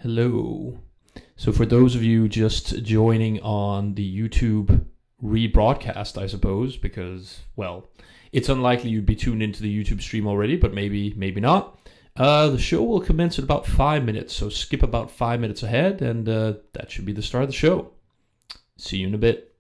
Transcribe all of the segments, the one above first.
Hello. So for those of you just joining on the YouTube rebroadcast, I suppose, because, well, it's unlikely you'd be tuned into the YouTube stream already, but maybe not. The show will commence in about 5 minutes, so skip about 5 minutes ahead, and that should be the start of the show. See you in a bit.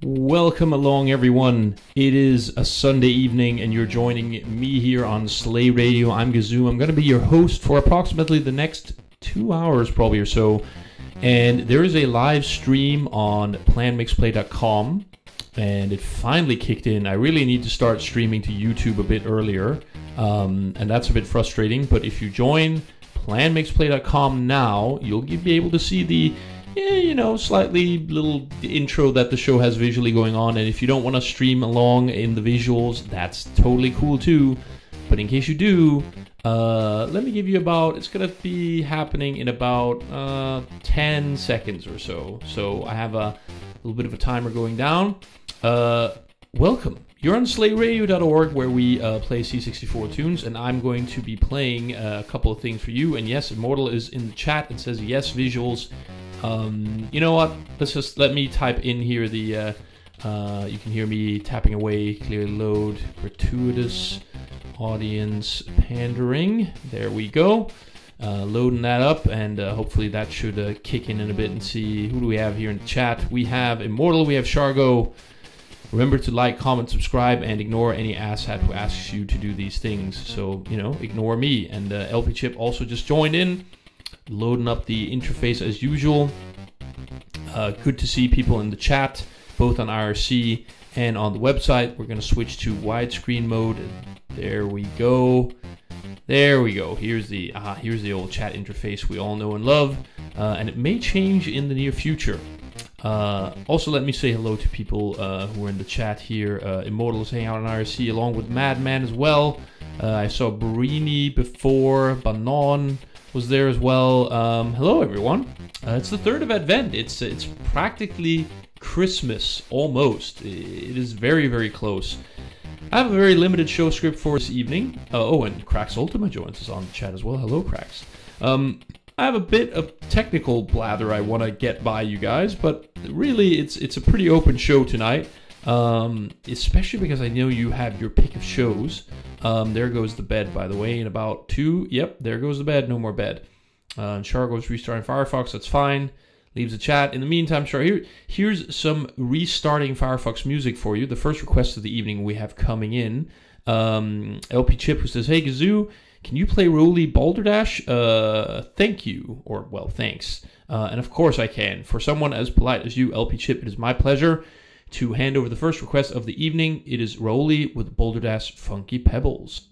Welcome along, everyone. It is a Sunday evening, and you're joining me here on Slay Radio. I'm Gazoo. I'm going to be your host for approximately the next 2 hours, probably or so. And there is a live stream on PlanMixPlay.com, and it finally kicked in. I really need to start streaming to YouTube a bit earlier, and that's a bit frustrating. But if you join PlanMixPlay.com now, you'll be able to see the slightly little intro that the show has visually going on. And if you don't want to stream along in the visuals, that's totally cool too. But in case you do, let me give you it's going to be happening in about 10 seconds or so. So I have a little bit of a timer going down. Welcome. You're on slayradio.org, where we play C64 tunes, and I'm going to be playing a couple of things for you. And yes, Immortal is in the chat and says yes, visuals. You know what? Let me type in here the, you can hear me tapping away, clear load, gratuitous audience pandering. There we go. Loading that up, and hopefully that should kick in a bit and see who do we have here in the chat. We have Immortal, we have Shargo. Remember to like, comment, subscribe, and ignore any asshat who asks you to do these things. So, ignore me. And LP Chip also just joined in. Loading up the interface as usual. Good to see people in the chat, both on IRC and on the website. We're going to switch to widescreen mode. There we go. There we go. Here's the old chat interface we all know and love, and it may change in the near future. Also, let me say hello to people who are in the chat here. Immortal is hanging out on IRC along with Madman as well. I saw Barini before. Banon was there as well. Hello, everyone. It's the 3rd of Advent. It's practically Christmas, almost. It is very, very close. I have a very limited show script for this evening. And Crax Ultima joins us on the chat as well. Hello, Crax. I have a bit of technical blather I want to get by you guys, but really it's a pretty open show tonight. Especially because I know you have your pick of shows. There goes the bed, by the way, in about 2. Yep, there goes the bed. No more bed. Shargo's restarting Firefox. That's fine. Leaves the chat. In the meantime, here's some restarting Firefox music for you. The first request of the evening we have coming in. LP Chip, who says, "Hey Gazoo, can you play Roly Balderdash? Thank you." Or, well, thanks. And of course I can. For someone as polite as you, LP Chip, it is my pleasure to hand over the first request of the evening. It is Roly with Balderdash Funky Pebbles.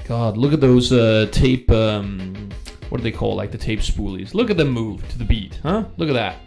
God, look at those tape, what do they call, like the tape spoolies? Look at them move to the beat, huh? Look at that.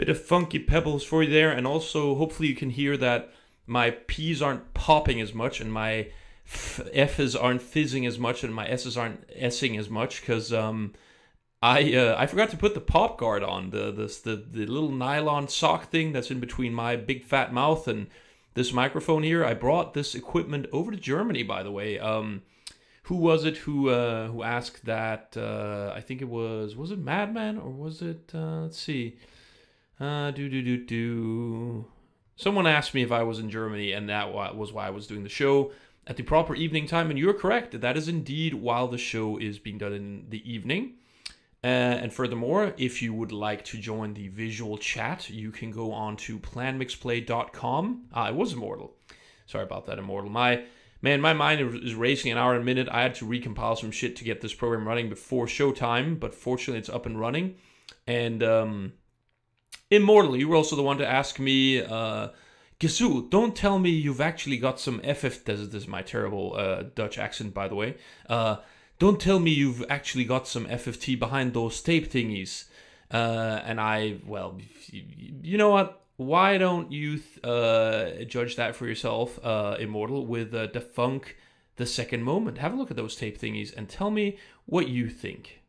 bit of funky pebbles for you there, and also hopefully you can hear that my P's aren't popping as much, and my F's aren't fizzing as much, and my S's aren't S-ing as much, because I forgot to put the pop guard on, the little nylon sock thing that's in between my big fat mouth and this microphone here. I brought this equipment over to Germany, by the way. Who was it who asked that? I think it was it Madman, or was it, let's see. Someone asked me if I was in Germany, and that was why I was doing the show at the proper evening time. And you're correct. That is indeed while the show is being done in the evening. And furthermore, if you would like to join the visual chat, you can go on to planmixplay.com. It was Immortal. Sorry about that, Immortal. My mind is racing an hour a minute. I had to recompile some shit to get this program running before showtime, but fortunately it's up and running. And Immortal, you were also the one to ask me, Gesu, don't tell me you've actually got some FF... This is my terrible Dutch accent, by the way. Don't tell me you've actually got some FFT behind those tape thingies. And well, you know what? Why don't you judge that for yourself, Immortal, with the Funk, The Second Moment? Have a look at those tape thingies and tell me what you think.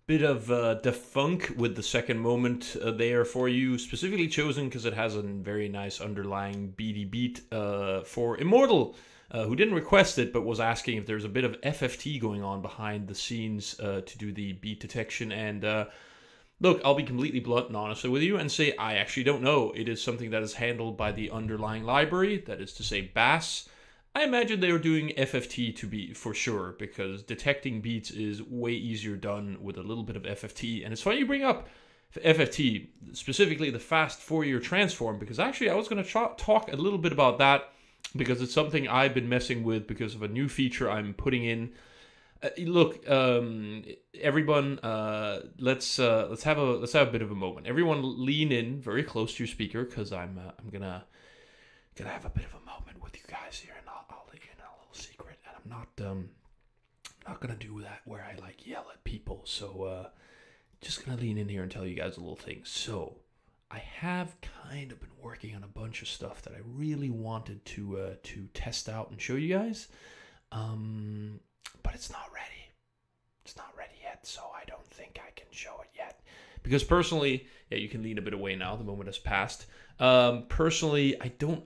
Bit of the funk with the second moment there for you, specifically chosen because it has a very nice underlying beaty beat for Immortal, who didn't request it but was asking if there's a bit of FFT going on behind the scenes to do the beat detection. And look, I'll be completely blunt and honest with you and say I actually don't know. It is something that is handled by the underlying library, that is to say Bass. I imagine they were doing FFT to be for sure, because detecting beats is way easier done with a little bit of FFT. And it's funny you bring up FFT, specifically the fast Fourier transform, because actually I was going to talk a little bit about that, because it's something I've been messing with because of a new feature I'm putting in. Look, everyone, let's have a bit of a moment. Everyone, lean in very close to your speaker, because I'm gonna have a bit of a moment with you guys here, and I'll let you in a little secret. And I'm not gonna do that where I like yell at people. So just gonna lean in here and tell you guys a little thing. So I have kind of been working on a bunch of stuff that I really wanted to test out and show you guys, but it's not ready. It's not ready yet, so I don't think I can show it yet. Because personally, yeah, you can lean a bit away now. The moment has passed. Personally,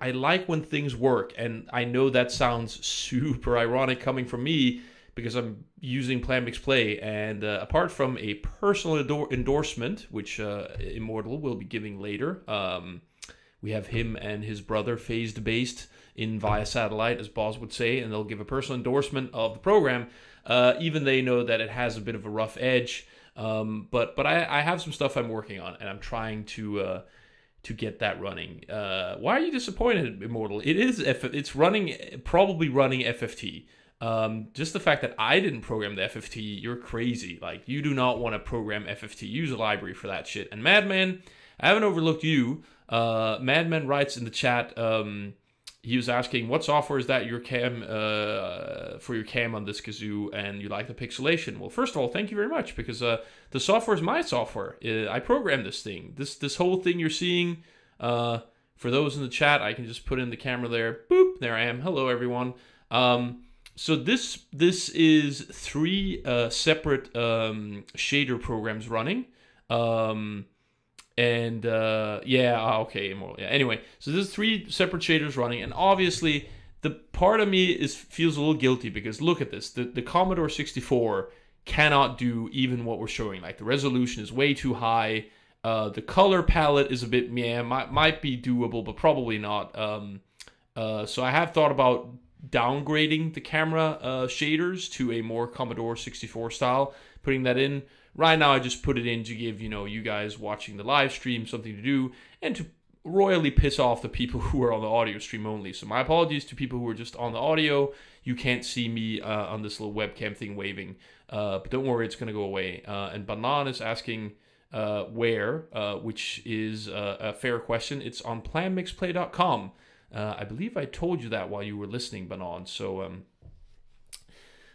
I like when things work, and I know that sounds super ironic coming from me because I'm using PmpVsXMas, and apart from a personal endorsement, which Immortal will be giving later, we have him and his brother phased based in via satellite, as Boz would say, and they'll give a personal endorsement of the program. Even they know that it has a bit of a rough edge, but I have some stuff I'm working on, and I'm trying to get that running. Why are you disappointed, Immortal? It's probably running FFT. Just the fact that I didn't program the FFT, you're crazy. Like, you do not want to program FFT. Use a library for that shit. And Madman, I haven't overlooked you. Madman writes in the chat, he was asking, what software is that your cam for your cam on this kazoo, and you like the pixelation? Well, first of all, thank you very much, because the software is my software. I programmed this thing. This whole thing you're seeing, for those in the chat, I can just put in the camera there. Boop, there I am. Hello, everyone. So this is 3 separate shader programs running. Okay, Immortal. Yeah. Anyway, so there's 3 separate shaders running, and obviously the part of me feels a little guilty, because look at this. The Commodore 64 cannot do even what we're showing. Like, the resolution is way too high. The color palette is a bit might be doable, but probably not. So I have thought about downgrading the camera shaders to a more Commodore 64 style, putting that in. Right now, I just put it in to give, you guys watching the live stream something to do, and to royally piss off the people who are on the audio stream only. So my apologies to people who are just on the audio. You can't see me on this little webcam thing waving, but don't worry, it's going to go away. And Banan is asking where, which is a fair question. It's on PlammixPlay.com. I believe I told you that while you were listening, Banan. So,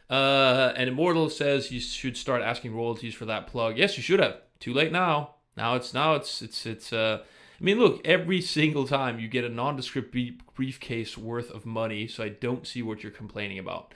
and Immortal says you should start asking royalties for that plug. Yes, you should have. Too late now. Now it's I mean, look, every single time you get a nondescript briefcase worth of money, so I don't see what you're complaining about.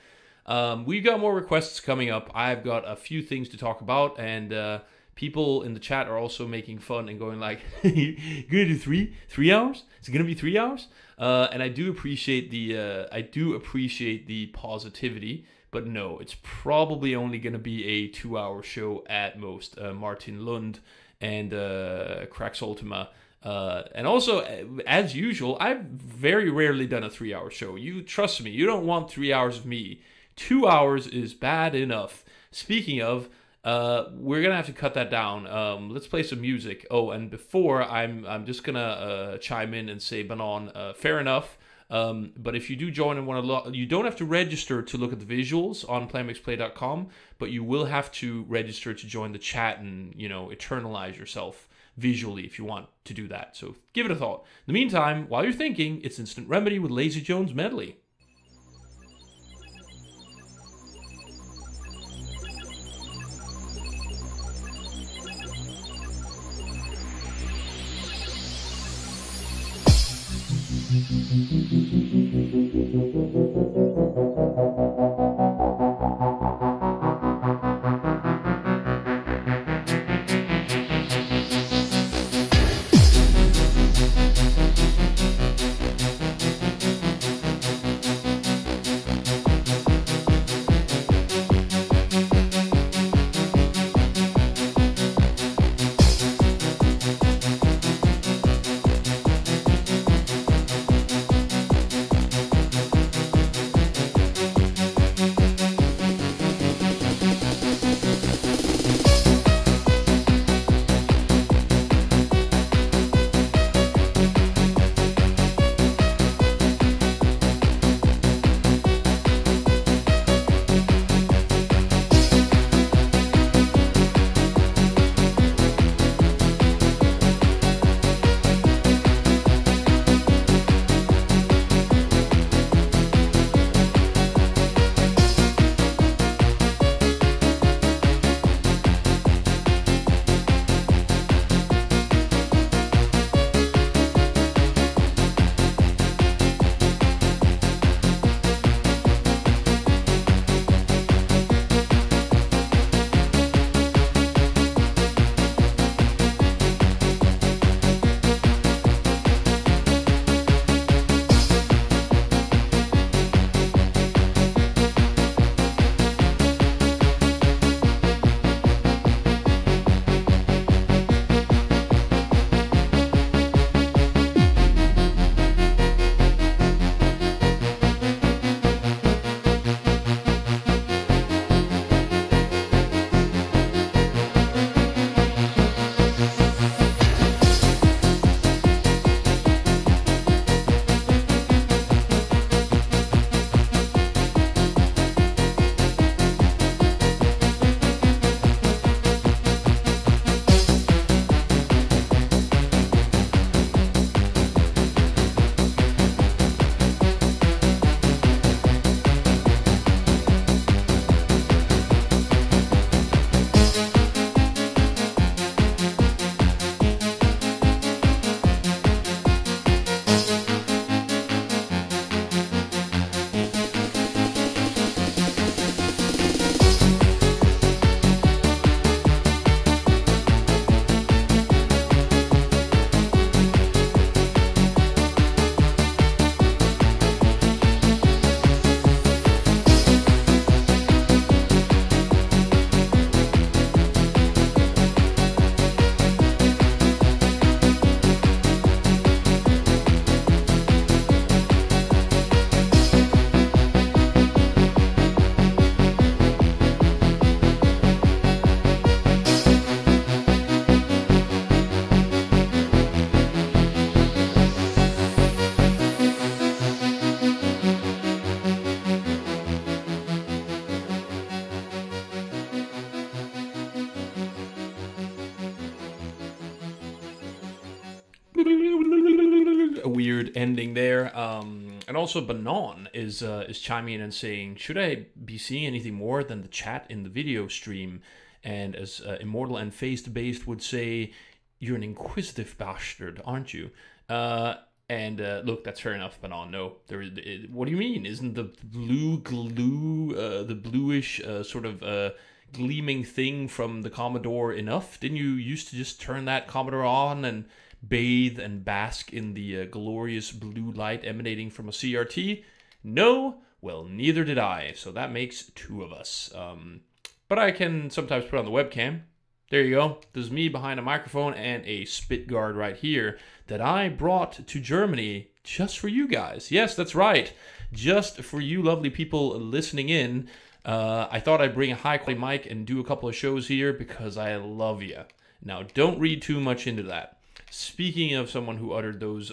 We've got more requests coming up. I've got a few things to talk about, and people in the chat are also making fun and going like, "You're gonna do three hours? Is it gonna be 3 hours?" And I do appreciate the positivity. But no, it's probably only going to be a 2-hour show at most. Martin Lund and Crax Ultima. And also, as usual, I've very rarely done a 3-hour show. You trust me, you don't want 3 hours of me. 2 hours is bad enough. Speaking of, we're going to have to cut that down. Let's play some music. Oh, and before, I'm just going to chime in and say, Banan, fair enough. But if you do join and want to look, you don't have to register to look at the visuals on PlammixPlay.com, but you will have to register to join the chat and, eternalize yourself visually if you want to do that. So give it a thought. In the meantime, while you're thinking, it's Instant Remedy with Lazy Jones Medley. weird ending there. And also Banon is chiming in and saying, should I be seeing anything more than the chat in the video stream? And as Immortal and Faced would say, you're an inquisitive bastard, aren't you? And look, that's fair enough, Banon. No, what do you mean? Isn't the blue glue, the bluish sort of gleaming thing from the Commodore enough? Didn't you used to just turn that Commodore on and bathe and bask in the glorious blue light emanating from a CRT? No? Well, neither did I, so that makes two of us. But I can sometimes put on the webcam. There you go. There's me behind a microphone and a spit guard right here that I brought to Germany just for you guys. Yes, that's right. Just for you lovely people listening in. I thought I'd bring a high-quality mic and do a couple of shows here because I love you. Now, don't read too much into that. Speaking of someone who uttered those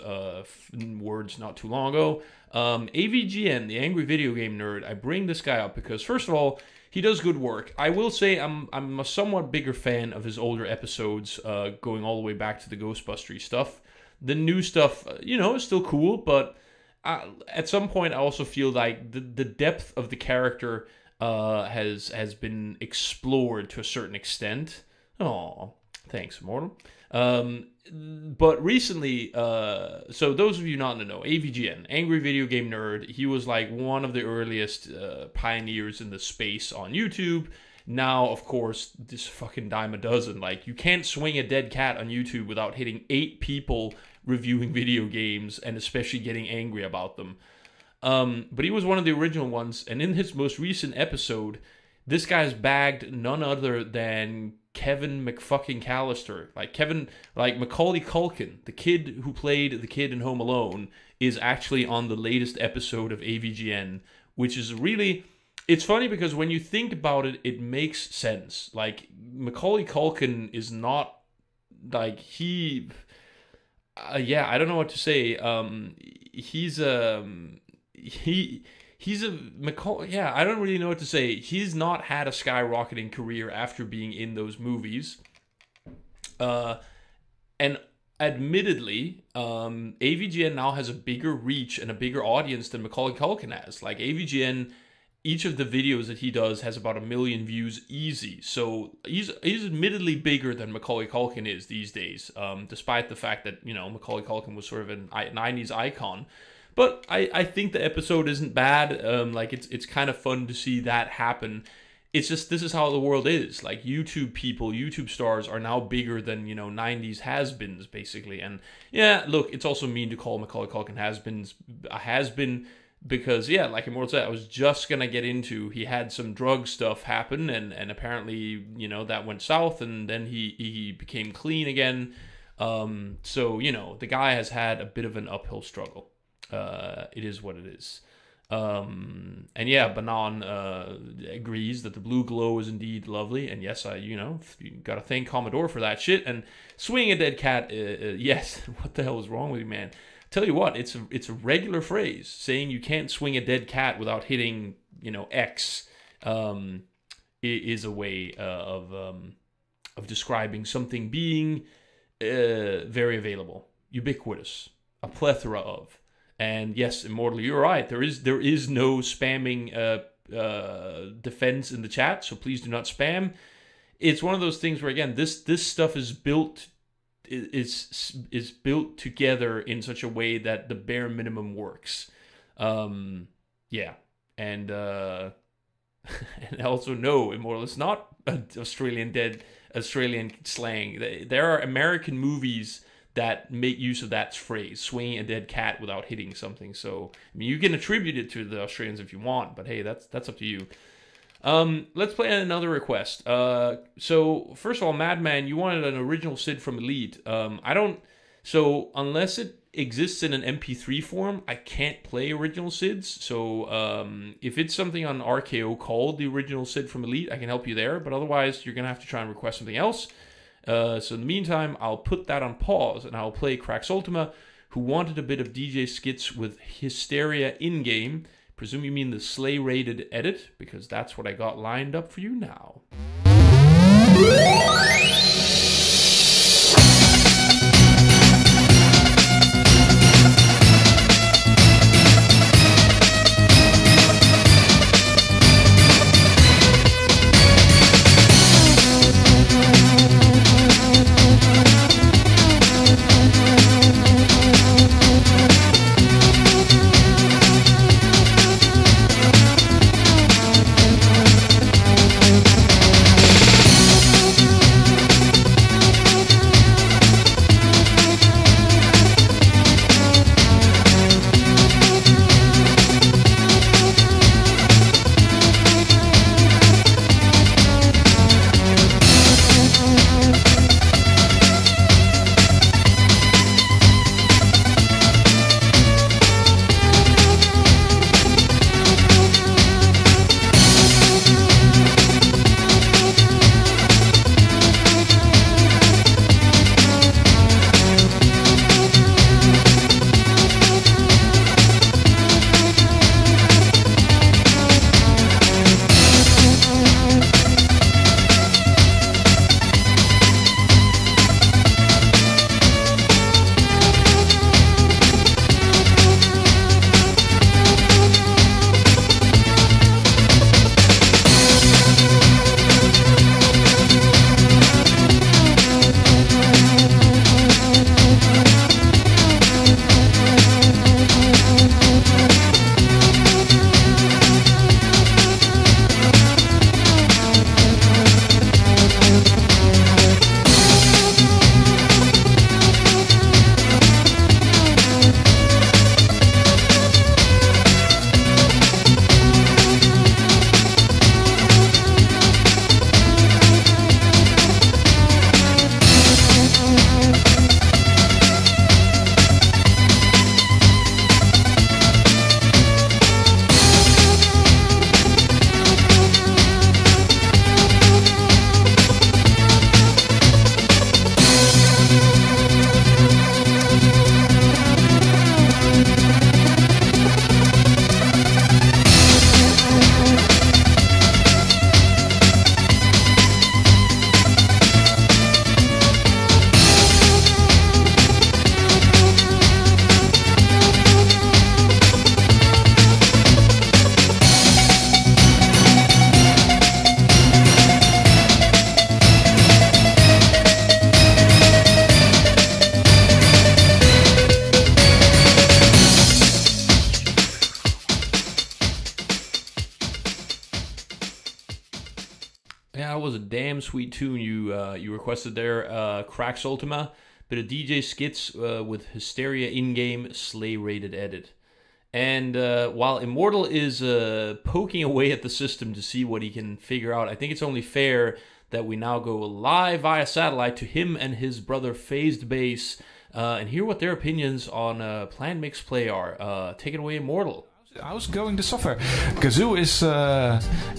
words not too long ago, AVGN, the Angry Video Game Nerd, I bring this guy up because, first of all, he does good work. I will say I'm a somewhat bigger fan of his older episodes, going all the way back to the Ghostbustery stuff. The new stuff, is still cool, but at some point I also feel like the depth of the character has been explored to a certain extent. Oh, thanks, Immortal. But recently, so those of you not in the know, AVGN, Angry Video Game Nerd, he was like one of the earliest pioneers in the space on YouTube. Now, of course, this fucking dime a dozen. Like, you can't swing a dead cat on YouTube without hitting 8 people reviewing video games and especially getting angry about them. But he was one of the original ones, and in his most recent episode, this guy's bagged none other than Kevin McFucking Callister. Like Macaulay Culkin, the kid who played the kid in Home Alone, is actually on the latest episode of AVGN, which is really... It's funny because when you think about it, it makes sense. Like, Macaulay Culkin is not... Like, he... I don't know what to say. He's a Macaulay. Yeah, I don't really know what to say. He's not had a skyrocketing career after being in those movies. And admittedly, AVGN now has a bigger reach and a bigger audience than Macaulay Culkin has. Like, AVGN, each of the videos that he does has about 1 million views easy. So he's admittedly bigger than Macaulay Culkin is these days, despite the fact that, Macaulay Culkin was sort of a 90s icon. But I think the episode isn't bad. It's kind of fun to see that happen. It's just, this is how the world is. Like, YouTube people, YouTube stars are now bigger than, 90s has-beens, basically. And, yeah, look, it's also mean to call Macaulay Culkin a has-been because, yeah, like Immortal said, I was just going to get into, he had some drug stuff happen, and apparently, that went south, and then he became clean again. So, the guy has had a bit of an uphill struggle. It is what it is. And yeah, Banon agrees that the blue glow is indeed lovely, and yes, you gotta thank Commodore for that shit. And swing a dead cat, yes, what the hell is wrong with you, man? Tell you what, it's a regular phrase. Saying you can't swing a dead cat without hitting, X, is a way of describing something being very available, ubiquitous, a plethora of. And yes, Immortal, you're right. There is no spamming defense in the chat, so please do not spam. It's one of those things where, again, this stuff is built together in such a way that the bare minimum works. Yeah, and and also no, Immortal, it's not Australian slang. There are American movies that make use of that phrase, swinging a dead cat without hitting something. So, I mean, you can attribute it to the Australians if you want, but hey, that's up to you. Let's play another request. So, first of all, Madman, you wanted an original Sid from Elite. So, unless it exists in an MP3 form, I can't play original Sids. So, if it's something on RKO called the original Sid from Elite, I can help you there, but otherwise, you're going to have to try and request something else. So in the meantime, I'll put that on pause, and I'll play Crax Ultima, who wanted a bit of DJ skits with Hysteria in-game. Presume you mean the Slay-rated edit, because that's what I got lined up for you now. that was a damn sweet tune you requested there, Cracks Ultima. Bit of DJ skits with Hysteria in-game Slay-rated edit. And while Immortal is poking away at the system to see what he can figure out, I think it's only fair that we now go live via satellite to him and his brother Phased Bass and hear what their opinions on Plan Mix Play are. Take it away, Immortal. How's going the software? Kazoo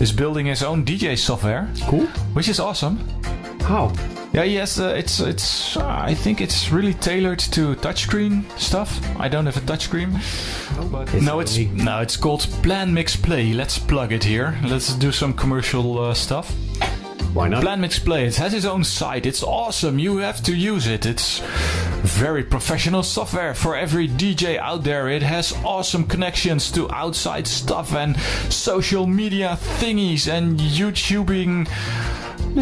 is building his own DJ software. Cool. Which is awesome. How? Yeah, yes, it's. I think it's really tailored to touchscreen stuff. I don't have a touchscreen, but it's called Plan Mix Play. Let's plug it here. Let's do some commercial stuff. Why not? Plan Mix Play. It has its own site. It's awesome. You have to use it. It's very professional software for every DJ out there. It has awesome connections to outside stuff and social media thingies and YouTubing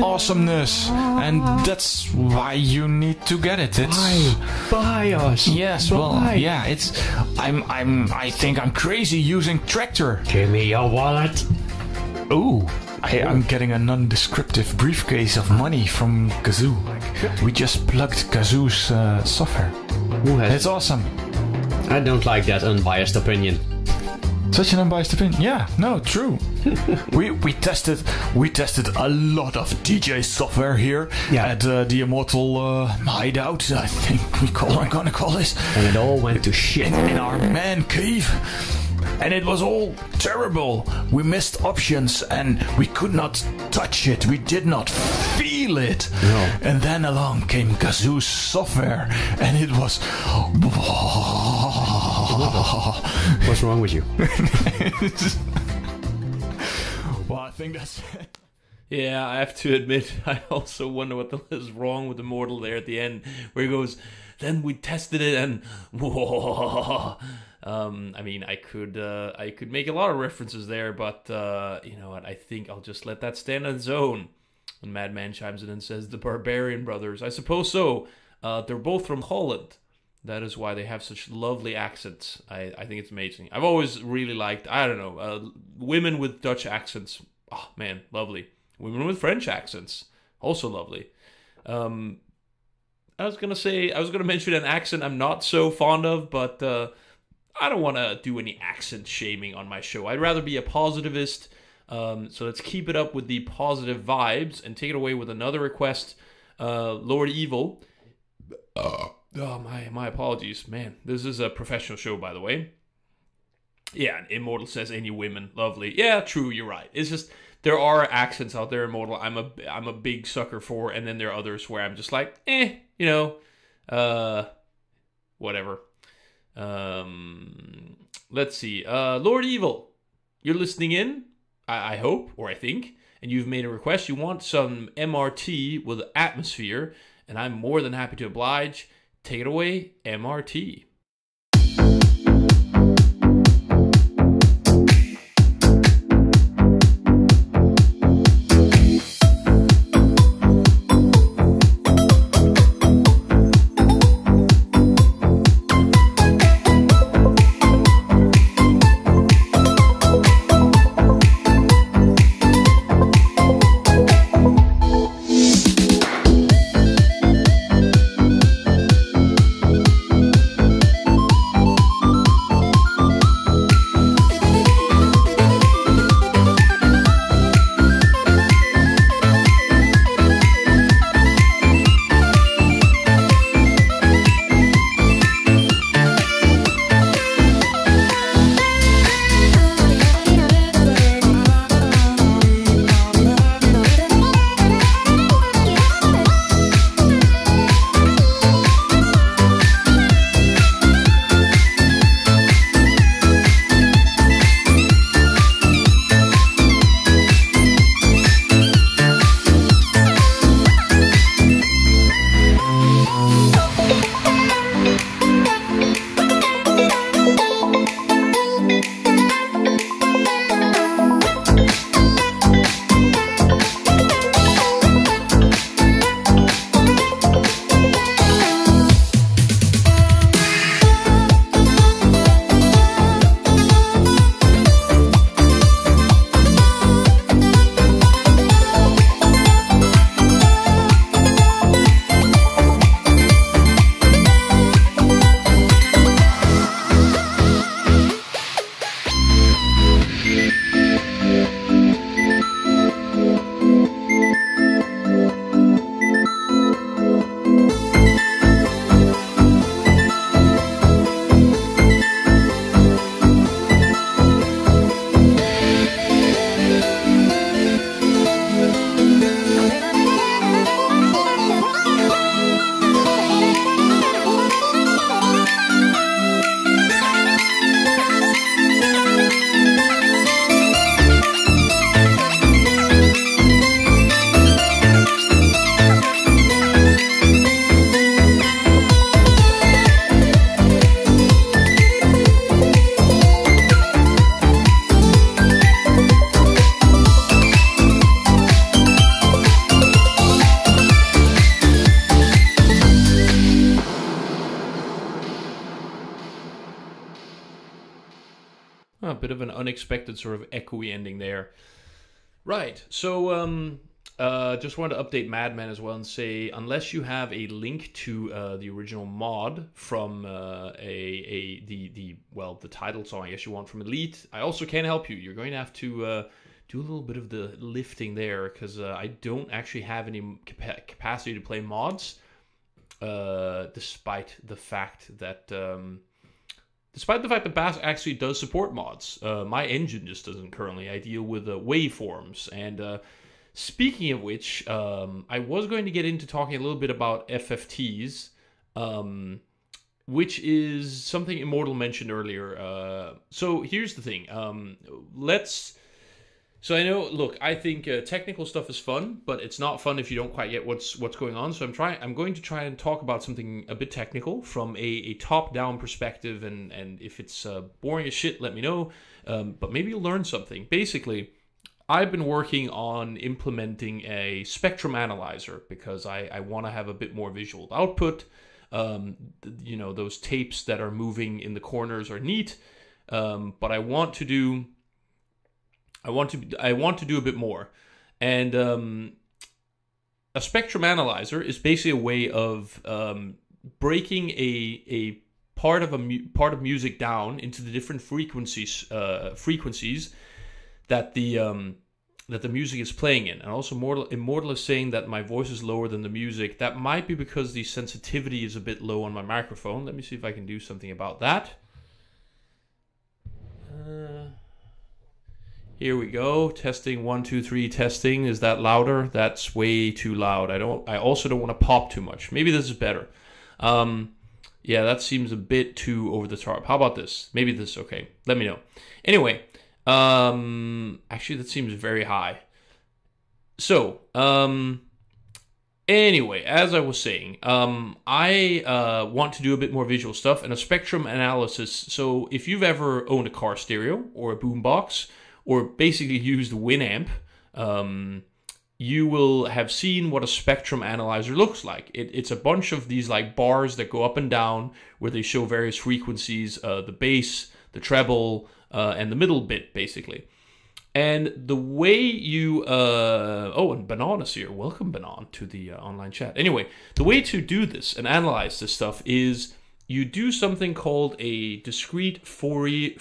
awesomeness, and that's why you need to get it. It's buy us. Yes, buy. well, yeah. It's I think I'm crazy using Tractor. Give me your wallet. Ooh. I'm getting a non-descriptive briefcase of money from Kazoo. We just plugged Kazoo's software. It's awesome. I don't like that unbiased opinion. Such an unbiased opinion. Yeah, no, true. we tested a lot of DJ software here at the Immortal Hideout. I think I'm gonna call this. And it all went to shit in our man cave. And it was all terrible. We missed options and we could not touch it. We did not feel it. No. And then along came Kazoo's software and it was... What's wrong with you? Well, I think that's it. Yeah, I have to admit, I also wonder what the hell is wrong with Immortal there at the end, where he goes, then we tested it and... I mean, I could make a lot of references there, but you know what? I think I'll just let that stand on its own. When Madman chimes in and says, the Barbarian Brothers. I suppose so. They're both from Holland. That is why they have such lovely accents. I think it's amazing. I've always really liked, I don't know, women with Dutch accents. Oh, man, lovely. Women with French accents. Also lovely. I was going to mention an accent I'm not so fond of, but... I don't want to do any accent shaming on my show. I'd rather be a positivist. So let's keep it up with the positive vibes and take it away with another request. Lord Evil. My apologies. Man, this is a professional show, by the way. Yeah, and Immortal says any women. Lovely. Yeah, true, you're right. It's just, there are accents out there, Immortal, I'm a big sucker for, and then there are others where I'm just like, whatever. Let's see. Lord Evil, you're listening in, I hope, or I think, and you've made a request. You want some MRT with atmosphere, and I'm more than happy to oblige. Take it away, MRT. bit of an unexpected sort of echoey ending there. Right, so just wanted to update Madman as well and say, unless you have a link to the original mod from the title song, I guess you want from Elite, I also can't help you. You're going to have to do a little bit of the lifting there, because I don't actually have any capacity to play mods, despite the fact that Bass actually does support mods. My engine just doesn't currently. I deal with waveforms. And speaking of which, I was going to get into talking a little bit about FFTs, which is something Immortal mentioned earlier. So here's the thing. So I know, look, I think technical stuff is fun, but it's not fun if you don't quite get what's going on. So I'm going to try and talk about something a bit technical from a top-down perspective, and if it's boring as shit, let me know. But maybe you'll learn something. Basically, I've been working on implementing a spectrum analyzer because I want to have a bit more visual output. Those tapes that are moving in the corners are neat, but I want to do a bit more, and a spectrum analyzer is basically a way of breaking a part of music down into the different frequencies that the music is playing in. And also, Immortal is saying that my voice is lower than the music. That might be because the sensitivity is a bit low on my microphone. Let me see if I can do something about that. Here we go. Testing 1, 2, 3. Testing. Is that louder? That's way too loud. I also don't want to pop too much. Maybe this is better. Yeah, that seems a bit too over the top. How about this? Maybe this is okay. Let me know. Anyway, actually that seems very high. So, anyway, as I was saying, I want to do a bit more visual stuff and a spectrum analysis. So if you've ever owned a car stereo or a boombox, or basically used Winamp, you will have seen what a spectrum analyzer looks like. It's a bunch of these like bars that go up and down where they show various frequencies, the bass, the treble, and the middle bit, basically. And the way you... and Banana's here. Welcome, Banan, to the online chat. Anyway, the way to do this and analyze this stuff is... you do something called a discrete Fourier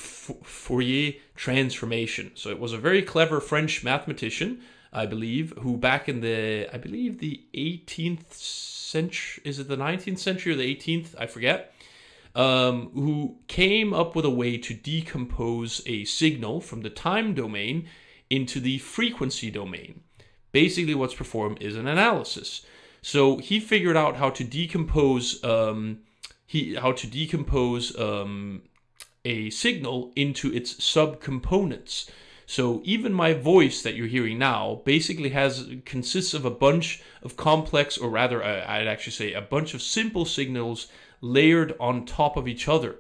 transformation. So it was a very clever French mathematician, I believe, who back in the 18th century, is it the 19th century or the 18th? I forget. Who came up with a way to decompose a signal from the time domain into the frequency domain. Basically what's performed is an analysis. So he figured out how to decompose... a signal into its subcomponents. So even my voice that you're hearing now basically consists of a bunch of complex, or rather, I'd actually say a bunch of simple signals layered on top of each other.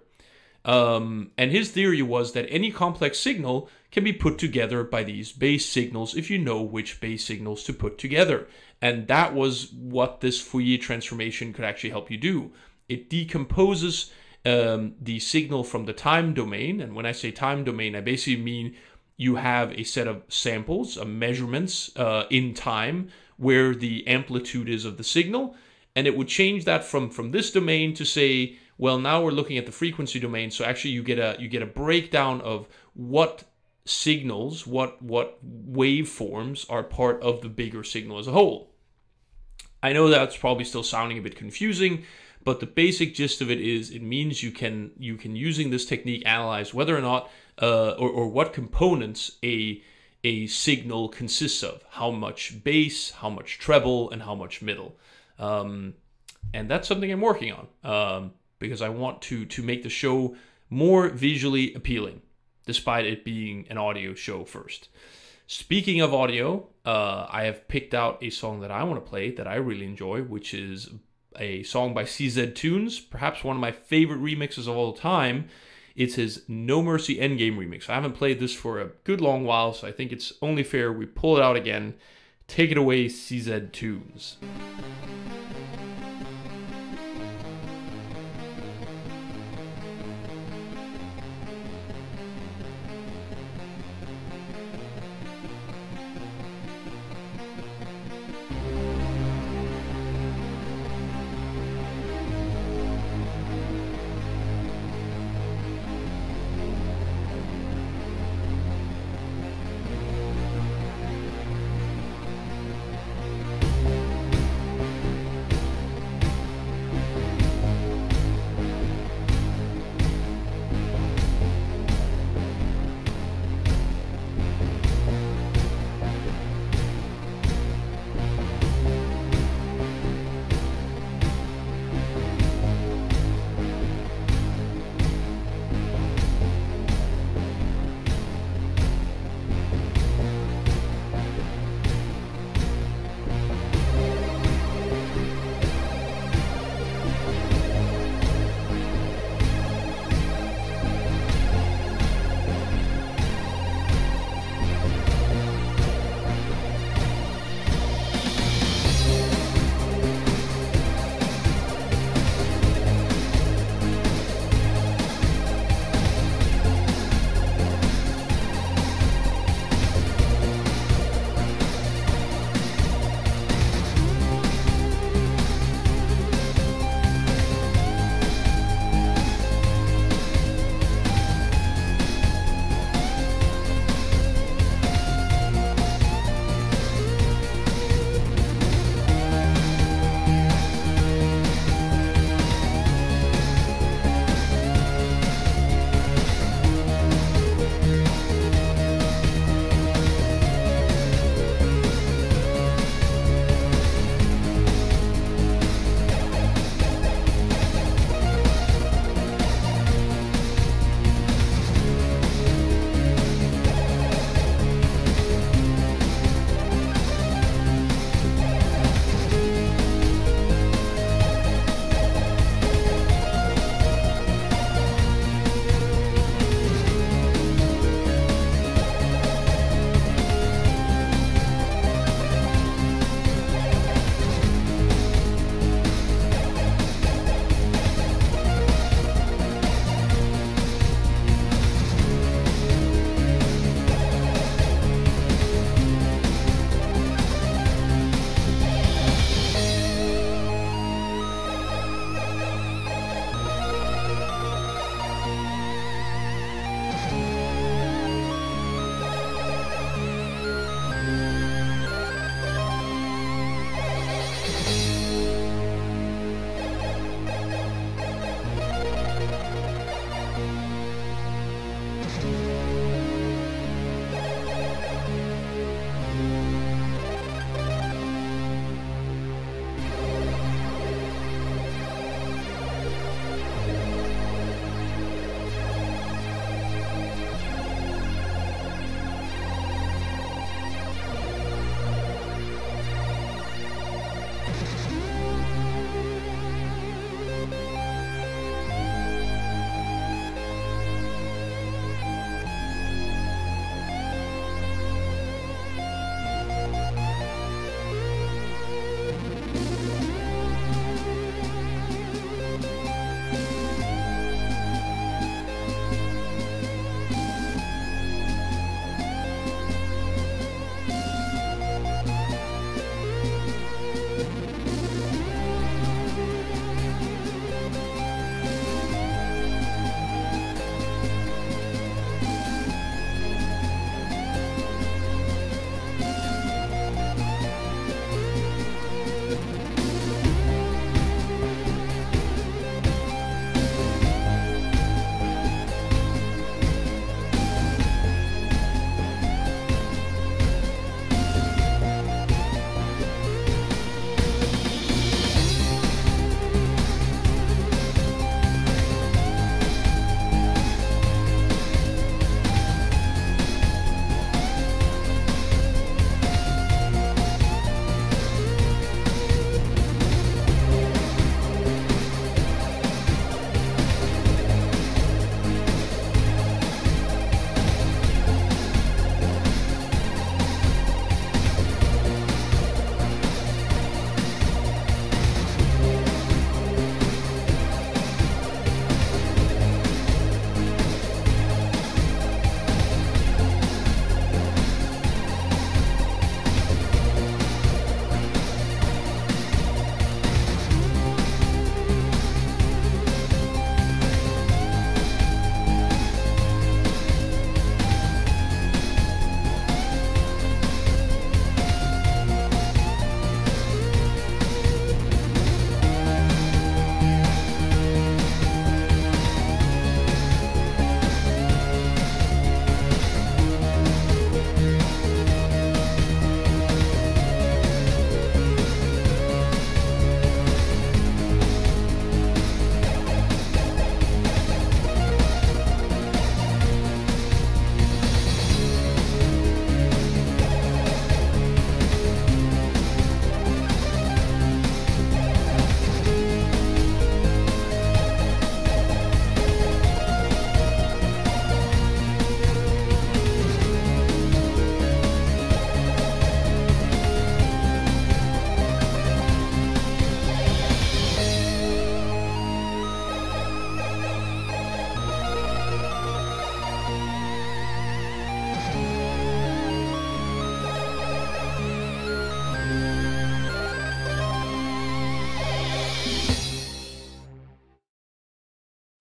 And his theory was that any complex signal can be put together by these base signals if you know which base signals to put together. And that was what this Fourier transformation could actually help you do. It decomposes the signal from the time domain. And when I say time domain, I basically mean you have a set of samples, measurements in time where the amplitude is of the signal. And it would change that from this domain to say, well, now we're looking at the frequency domain. So actually you get a breakdown of what signals, what waveforms are part of the bigger signal as a whole. I know that's probably still sounding a bit confusing, but the basic gist of it is it means you can using this technique analyze whether or not or what components a signal consists of, how much bass, how much treble, and how much middle. And that's something I'm working on because I want to make the show more visually appealing, despite it being an audio show first. Speaking of audio, I have picked out a song that I want to play that I really enjoy, which is a song by CZ Tunes, perhaps one of my favorite remixes of all time. It's his No Mercy Endgame remix. I haven't played this for a good long while, so I think it's only fair we pull it out again. Take it away, CZ Tunes.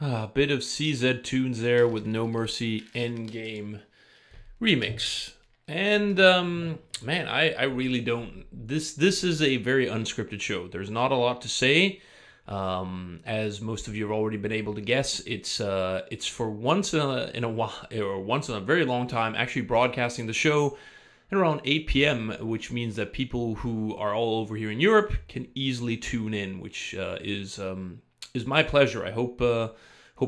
A bit of CZ tunes there with No Mercy Endgame remix. And man, I really don't. This is a very unscripted show. There's not a lot to say. As most of you have already been able to guess, it's for once in a while, or once in a very long time, actually broadcasting the show at around 8 p.m., which means that people who are all over here in Europe can easily tune in, which is my pleasure. I hope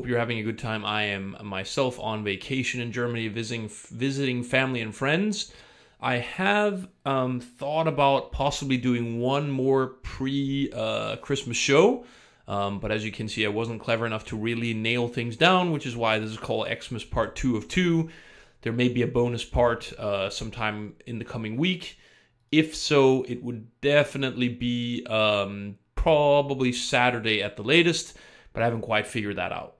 you're having a good time. I am myself on vacation in Germany, visiting family and friends. I have thought about possibly doing one more pre-Christmas show, but as you can see, I wasn't clever enough to really nail things down, which is why this is called Xmas Part 2 of 2. There may be a bonus part sometime in the coming week. If so, it would definitely be probably Saturday at the latest, but I haven't quite figured that out.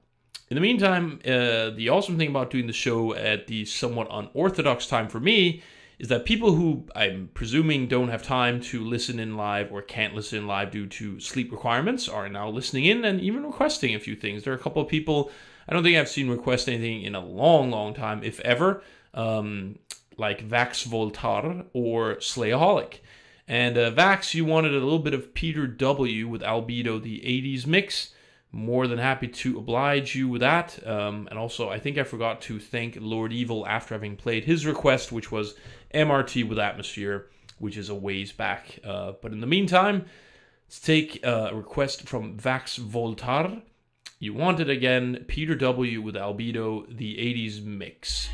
In the meantime, the awesome thing about doing the show at the somewhat unorthodox time for me is that people who I'm presuming don't have time to listen in live or can't listen in live due to sleep requirements are now listening in and even requesting a few things. There are a couple of people I don't think I've seen request anything in a long, long time, if ever, like Vax Voltar or Slayaholic. And Vax, you wanted a little bit of Peter W. with Albedo, the 80s mix. More than happy to oblige you with that. And also, I think I forgot to thank Lord Evil after having played his request, which was MRT with Atmosphere, which is a ways back. But in the meantime, let's take a request from Vax Voltar. You wanted again Peter W. with Albedo, the 80s mix.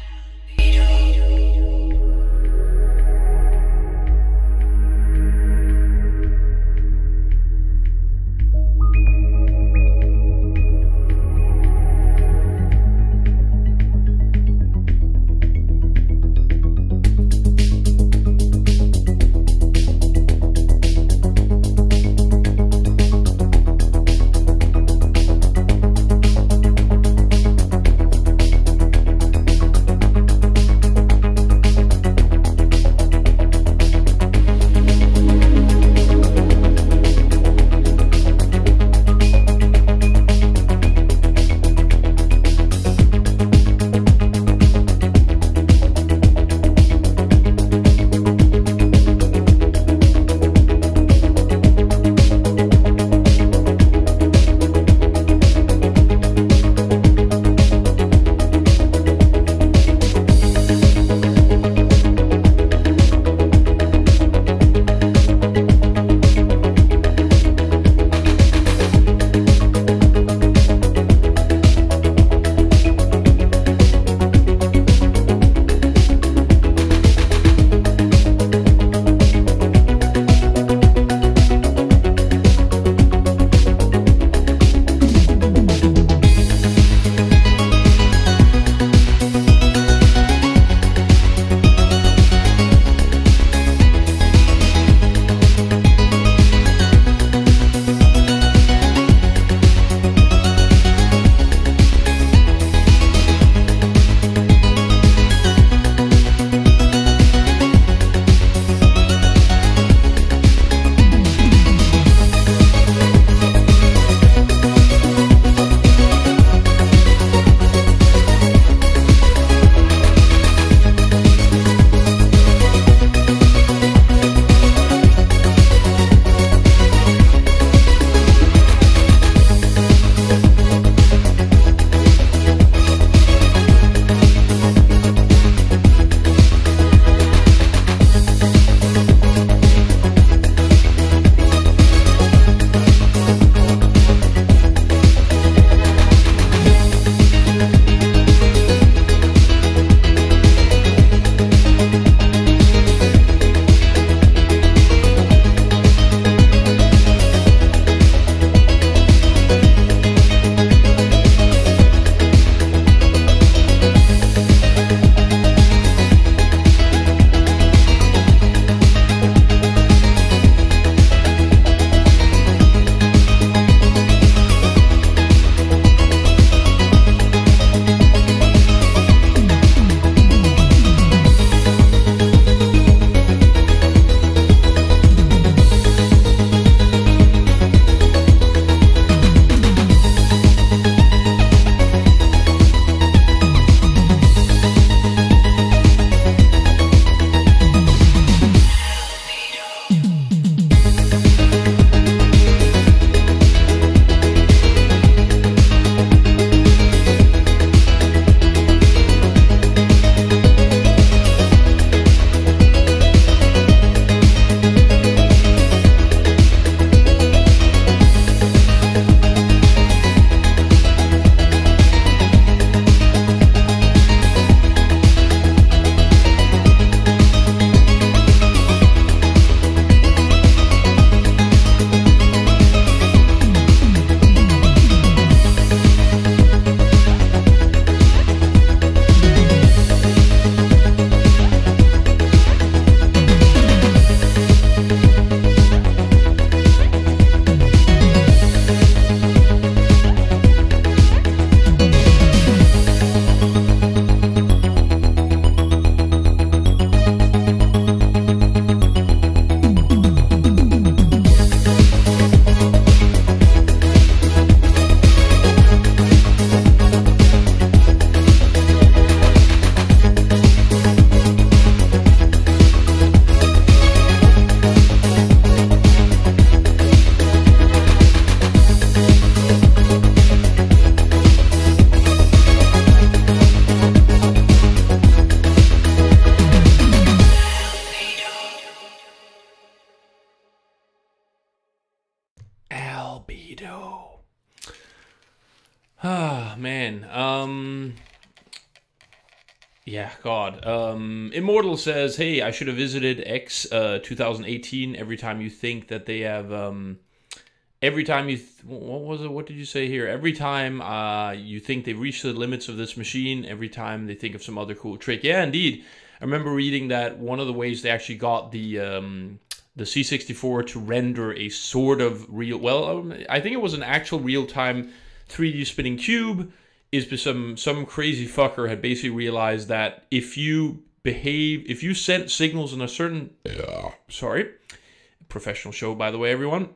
albedo. Ah, man. Yeah, God. Immortal says, hey, I should have visited X 2018 every time you think that they have... every time you... what was it? What did you say here? Every time you think they've reached the limits of this machine, every time they think of some other cool trick. Yeah, indeed. I remember reading that one of the ways they actually got the C64 to render a sort of real... well, I think it was an actual real-time 3D spinning cube, is because some crazy fucker had basically realized that if you sent signals in a certain... sorry. Professional show, by the way, everyone.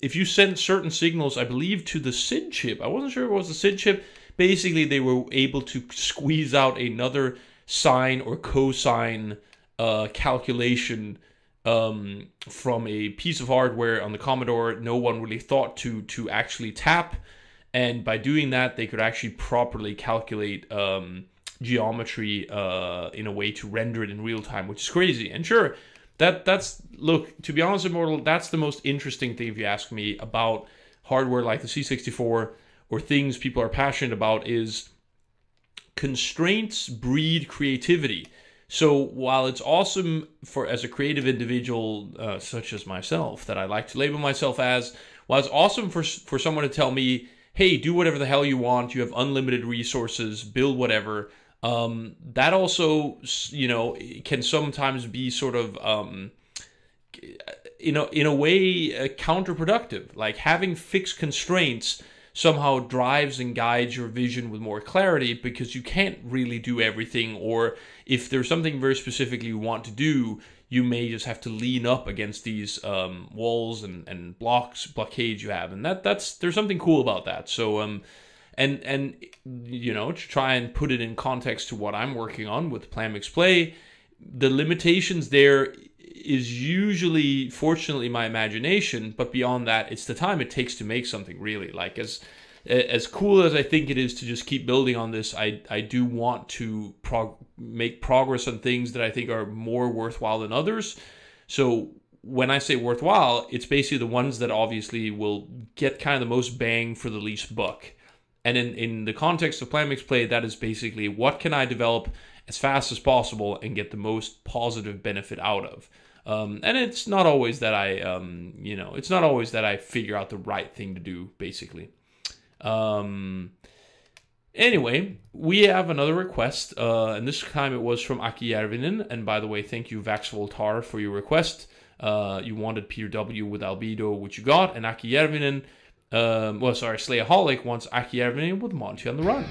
If you sent certain signals, I believe, to the SID chip, I wasn't sure if it was the SID chip, basically they were able to squeeze out another sine or cosine calculation from a piece of hardware on the Commodore no one really thought to actually tap. And by doing that, they could actually properly calculate geometry in a way to render it in real time, which is crazy. And sure, that's look, to be honest, Immortal, that's the most interesting thing, if you ask me, about hardware like the C64 or things people are passionate about, is constraints breed creativity. So while it's awesome as a creative individual such as myself, that I like to label myself as, while it's awesome for someone to tell me, hey, do whatever the hell you want, you have unlimited resources, build whatever, that also, can sometimes be sort of, in a way, counterproductive. Like, having fixed constraints somehow drives and guides your vision with more clarity, because you can't really do everything, or if there's something very specifically you want to do, you may just have to lean up against these walls and blockades you have, and there's something cool about that. So and to try and put it in context to what I'm working on with PmpVsXMas, the limitations there is usually, fortunately, my imagination, but beyond that, it's the time it takes to make something, really. Like, as cool as I think it is to just keep building on this, I do want to make progress on things that I think are more worthwhile than others. So when I say worthwhile, it's basically the ones that obviously will get kind of the most bang for the least buck. And in the context of PmpVsXMas, that is basically, what can I develop as fast as possible and get the most positive benefit out of. And it's not always that it's not always that I figure out the right thing to do, basically. Anyway, we have another request, and this time it was from Aki Järvinen. And by the way, thank you, Vaxvoltar, for your request. You wanted Peter W. with Albedo, which you got, and Aki Järvinen, Slayaholic wants Aki Järvinen with Monty on the Run.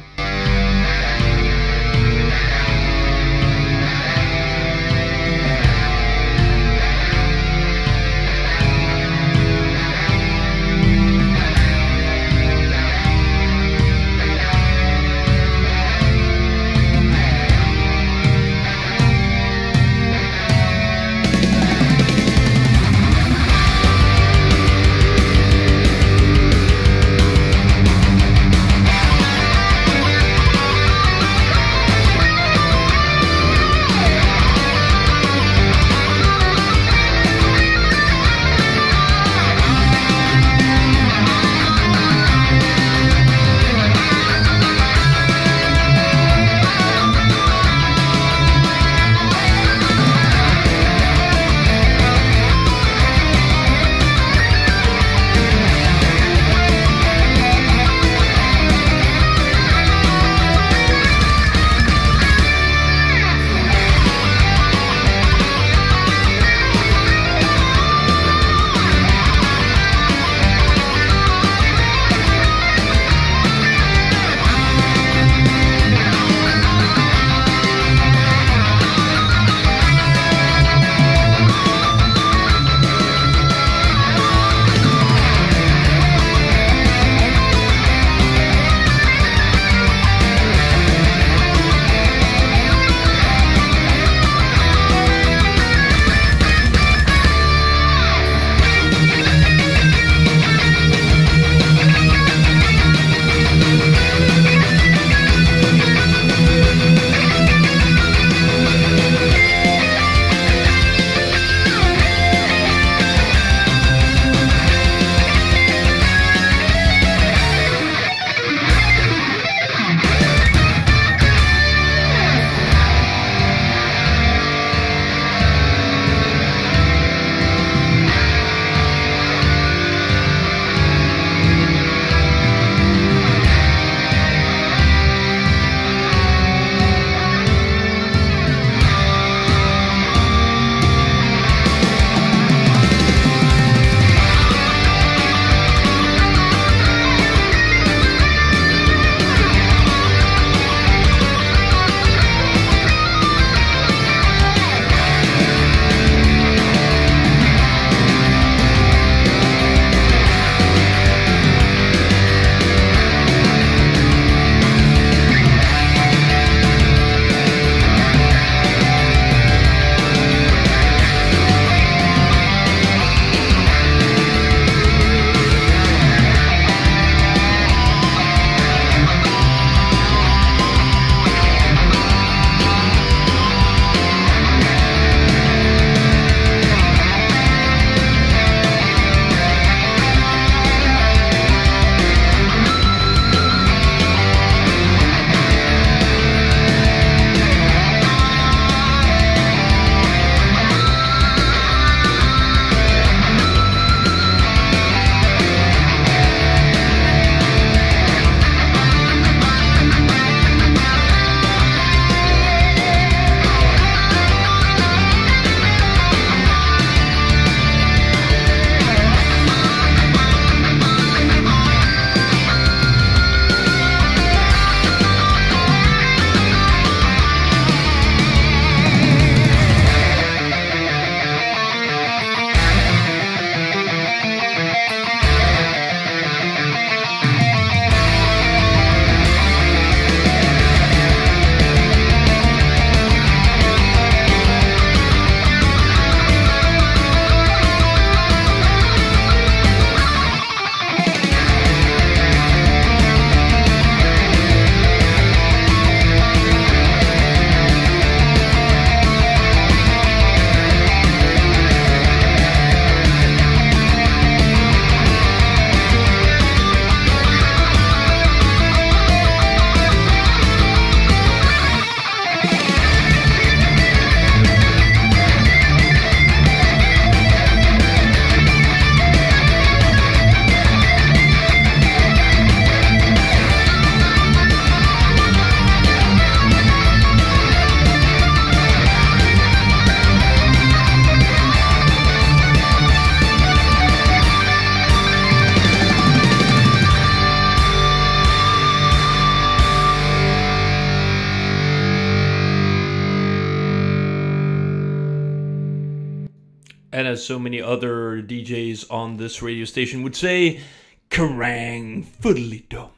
as so many other DJs on this radio station would say, Kerrang! Fiddly dum.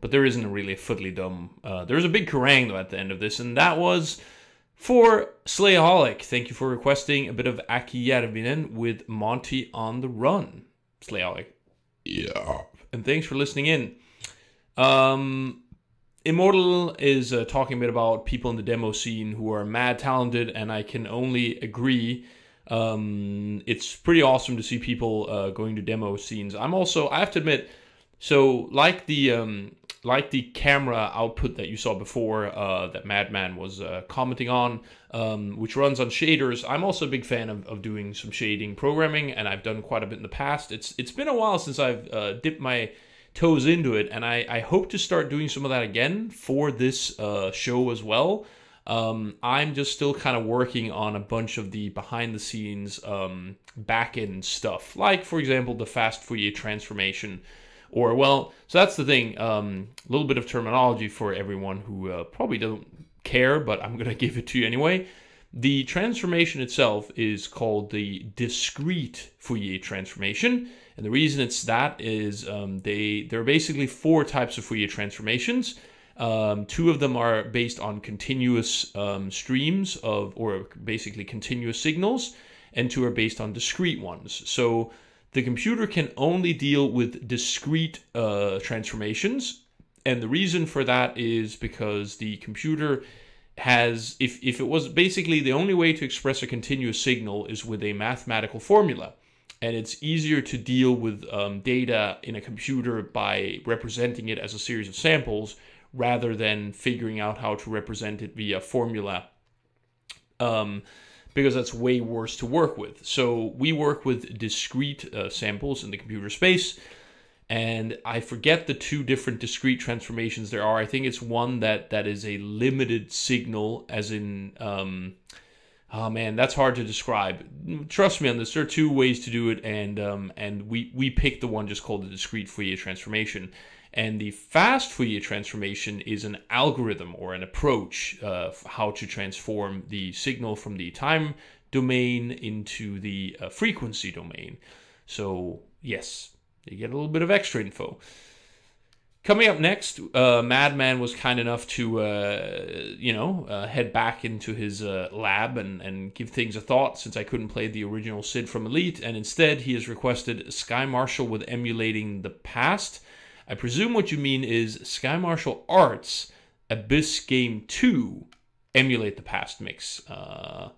But there isn't really a fiddly dum. There's a big Kerrang! Though at the end of this, and that was for Slayaholic. Thank you for requesting a bit of Aki Järvinen with Monty on the Run. Slayaholic. Yeah. And thanks for listening in. Immortal is talking a bit about people in the demo scene who are mad talented, and I can only agree. It's pretty awesome to see people going to demo scenes. I have to admit, so like the camera output that you saw before that Madman was commenting on, which runs on shaders, I'm also a big fan of doing some shading programming, and I've done quite a bit in the past. It's been a while since I've dipped my toes into it, and I hope to start doing some of that again for this show as well. I'm just still kind of working on a bunch of the behind the scenes back-end stuff, like for example the fast Fourier transformation. Or, well, so that's the thing, a little bit of terminology for everyone who probably don't care, but I'm going to give it to you anyway. The transformation itself is called the discrete Fourier transformation, and the reason it's that is there are basically 4 types of Fourier transformations. 2 of them are based on continuous streams or basically continuous signals, and 2 are based on discrete ones. So the computer can only deal with discrete transformations, and the reason for that is because the computer has, if it was basically the only way to express a continuous signal is with a mathematical formula, and it's easier to deal with data in a computer by representing it as a series of samples rather than figuring out how to represent it via formula. Because that's way worse to work with. So we work with discrete samples in the computer space, and I forget the 2 different discrete transformations there are. I think it's one that is a limited signal, as in, oh man, that's hard to describe. Trust me on this, there are 2 ways to do it, and we picked the one just called the discrete Fourier transformation. And the fast Fourier transformation is an algorithm or an approach of how to transform the signal from the time domain into the frequency domain. So, yes, you get a little bit of extra info. Coming up next, Madman was kind enough to, head back into his lab and give things a thought, since I couldn't play the original Sid from Elite, and instead he has requested Sky Marshall with Emulating the Past. I presume what you mean is Sky Marshall Arts Abyss Game 2 Emulate the Past mix. I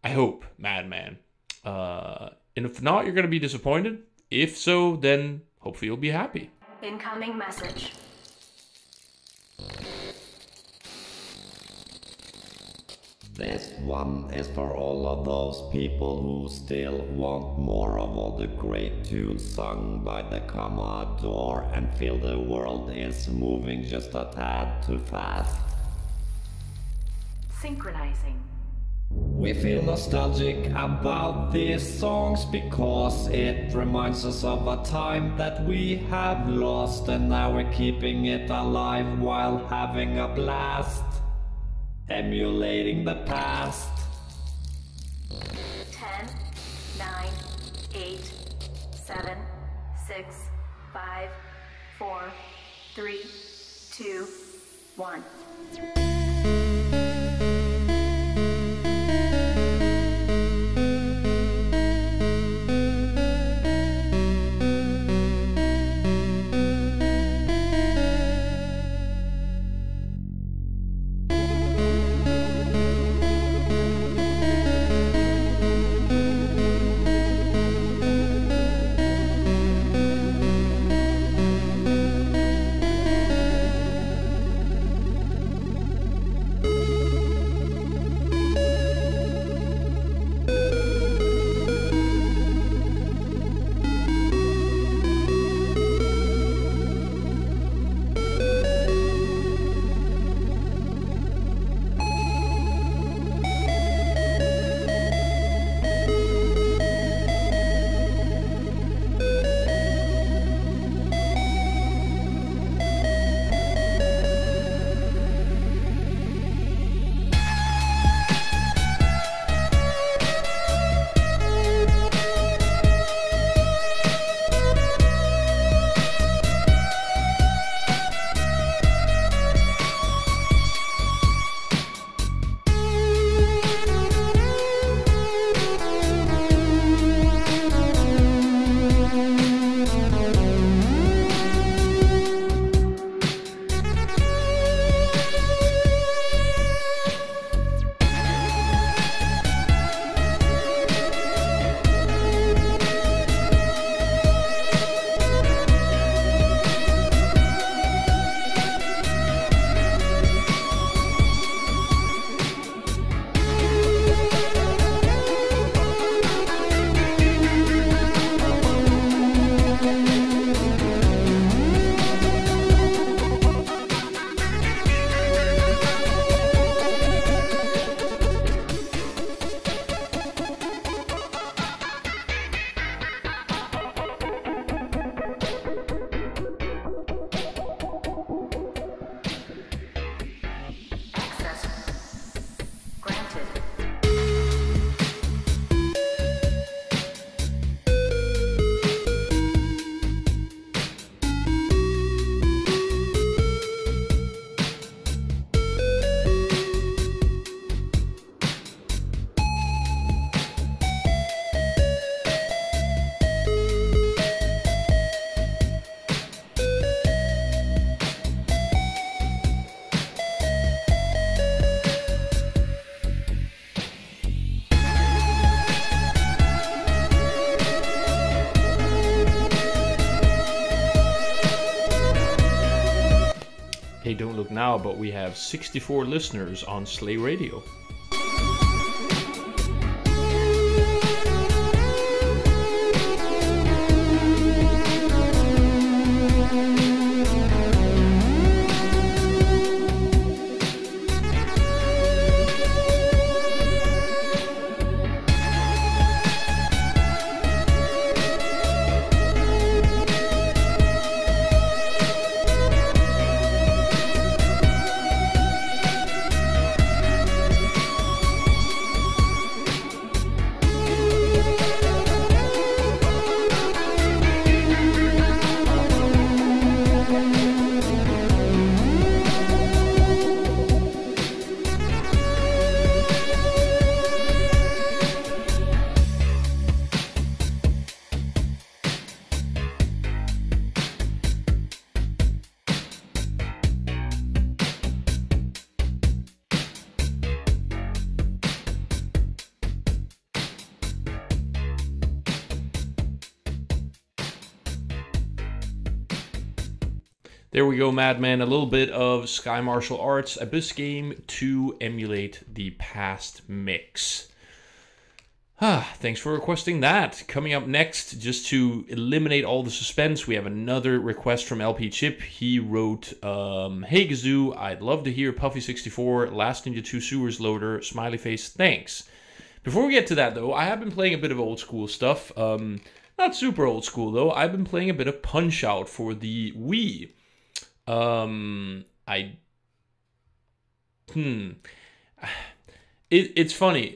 hope, Madman. And if not, you're going to be disappointed. If so, then hopefully you'll be happy. Incoming message. This one is for all of those people who still want more of all the great tunes sung by the Commodore and feel the world is moving just a tad too fast. Synchronizing. We feel nostalgic about these songs because it reminds us of a time that we have lost, and now we're keeping it alive while having a blast. Emulating the past. 10, 9, 8, 7, 6, 5, 4, 3, 2, 1. don't look now, but we have 64 listeners on Slay Radio. There we go, Madman. A little bit of Sky Martial Arts Abyss game to emulate the past mix. Thanks for requesting that. Coming up next, just to eliminate all the suspense, we have another request from LP Chip. He wrote, Hey Gazoo, I'd love to hear PmpVsXMas, Last Ninja 2 Sewers Loader, smiley face, thanks. Before we get to that, though, I have been playing a bit of old school stuff. Not super old school, though. I've been playing a bit of Punch-Out for the Wii. It's funny.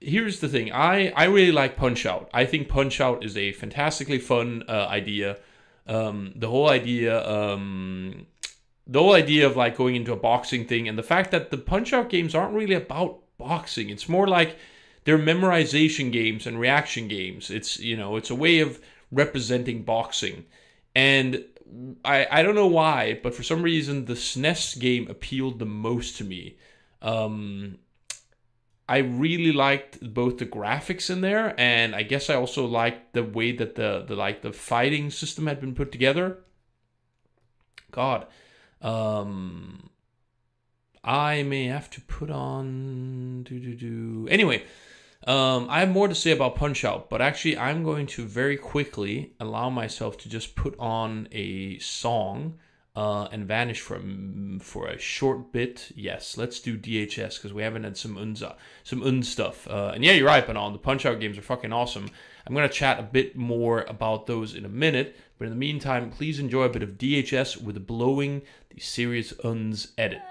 Here's the thing. I really like Punch-Out. I think Punch-Out is a fantastically fun idea. The whole idea of like going into a boxing thing, and the fact that the Punch-Out games aren't really about boxing. It's more like they're memorization games and reaction games. It's a way of representing boxing. And I don't know why, but for some reason the SNES game appealed the most to me. I really liked both the graphics in there, and I guess I also liked the way that the fighting system had been put together. God, I may have to put on Anyway, I have more to say about Punch-Out, but actually I'm going to very quickly allow myself to just put on a song and vanish for a short bit. Yes, let's do DHS, because we haven't had some stuff. And yeah, you're right, Banan, the Punch-Out games are fucking awesome. I'm going to chat a bit more about those in a minute, but in the meantime, please enjoy a bit of DHS with Blowing the Serious Uns edit.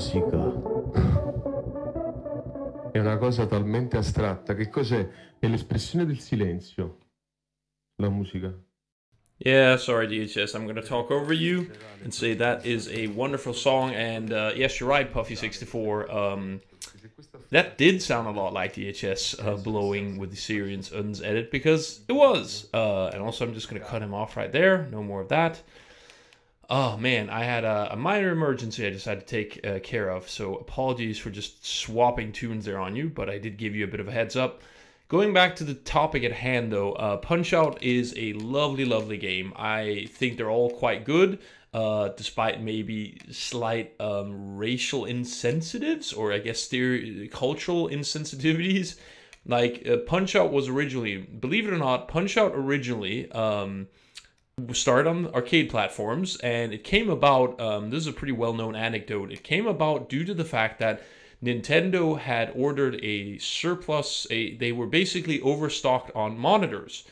musica è una cosa talmente astratta. Che cos'è? È l'espressione del silenzio, la musica. Yeah, sorry, DHS. I'm going to talk over you and say that is a wonderful song. And yes, you're right, Puffy64. That did sound a lot like DHS blowing with the Syrian's Uns edit, because it was. And also, I'm just going to cut him off right there. No more of that. Oh man, I had a minor emergency I just had to take care of. So apologies for just swapping tunes there on you, but I did give you a bit of a heads up. Going back to the topic at hand, though, Punch-Out is a lovely, lovely game. I think they're all quite good, despite maybe slight racial insensitives, or I guess cultural insensitivities. Like, Punch-Out was originally, believe it or not, Punch-Out originally started on arcade platforms, and it came about, this is a pretty well-known anecdote, it came about due to the fact that Nintendo had ordered a surplus, they were basically overstocked on monitors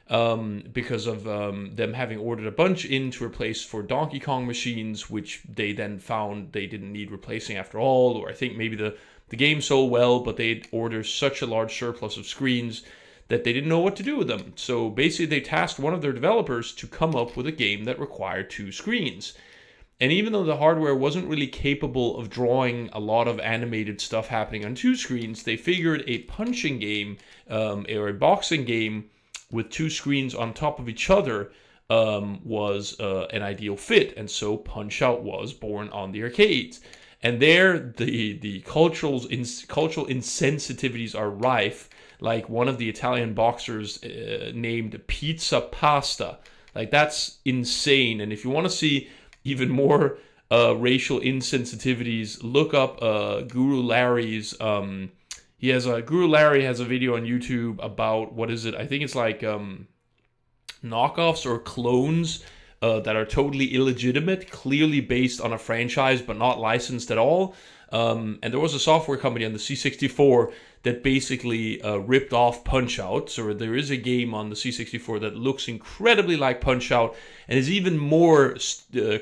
because of them having ordered a bunch in to replace for Donkey Kong machines, which they then found they didn't need replacing after all, or I think maybe the game sold well, but they'd ordered such a large surplus of screens that they didn't know what to do with them. So basically they tasked one of their developers to come up with a game that required 2 screens. And even though the hardware wasn't really capable of drawing a lot of animated stuff happening on 2 screens, they figured a punching game or a boxing game with 2 screens on top of each other was an ideal fit. And so Punch-Out was born on the arcades. And there, the cultural insensitivities are rife. Like one of the Italian boxers named Pizza Pasta. Like, that's insane. And if you want to see even more racial insensitivities, look up Guru Larry's. Guru Larry has a video on YouTube about, what is it? I think it's like knockoffs or clones that are totally illegitimate, clearly based on a franchise but not licensed at all. And there was a software company on the C64 that basically ripped off Punch-Out. So there is a game on the C64 that looks incredibly like Punch-Out and is even more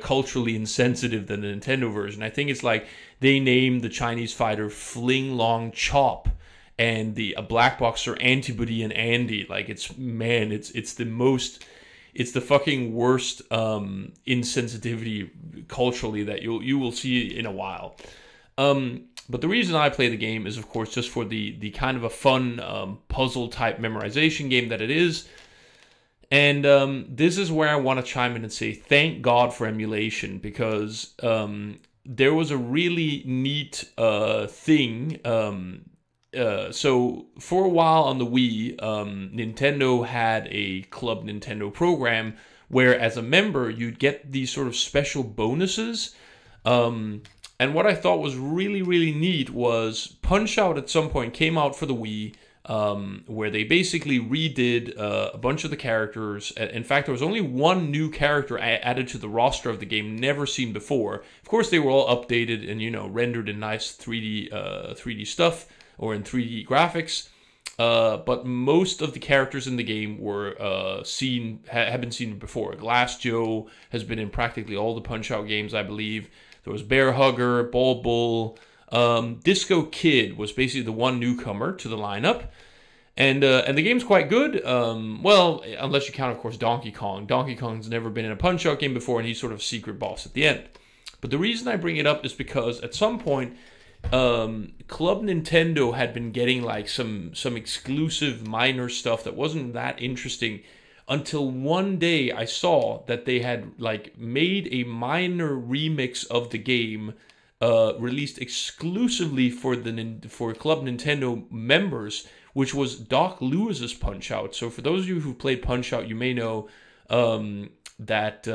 culturally insensitive than the Nintendo version. I think it's like they named the Chinese fighter Fling Long Chop and a black boxer Antibody and Andy. Like, it's the fucking worst insensitivity culturally that you will see in a while. But the reason I play the game is, of course, just for the kind of a fun puzzle-type memorization game that it is. And this is where I want to chime in and say thank God for emulation, because there was a really neat thing. So for a while on the Wii, Nintendo had a Club Nintendo program where, as a member, you'd get these sort of special bonuses. And what I thought was really, really neat was Punch-Out at some point came out for the Wii, where they basically redid a bunch of the characters. In fact, there was only one new character added to the roster of the game, never seen before. Of course, they were all updated and, rendered in nice 3D stuff, or in 3D graphics. But most of the characters in the game were have been seen before. Glass Joe has been in practically all the Punch-Out games, I believe. There was Bear Hugger, Ball Bull. Disco Kid was basically the one newcomer to the lineup. And the game's quite good. Well, unless you count, of course, Donkey Kong. Donkey Kong's never been in a Punch-Out game before, and he's sort of secret boss at the end. But the reason I bring it up is because at some point, Club Nintendo had been getting like some exclusive minor stuff that wasn't that interesting, until one day I saw that they had like made a minor remix of the game, released exclusively for Club Nintendo members, which was Doc Lewis's Punch-Out. So for those of you who played Punch-Out, you may know that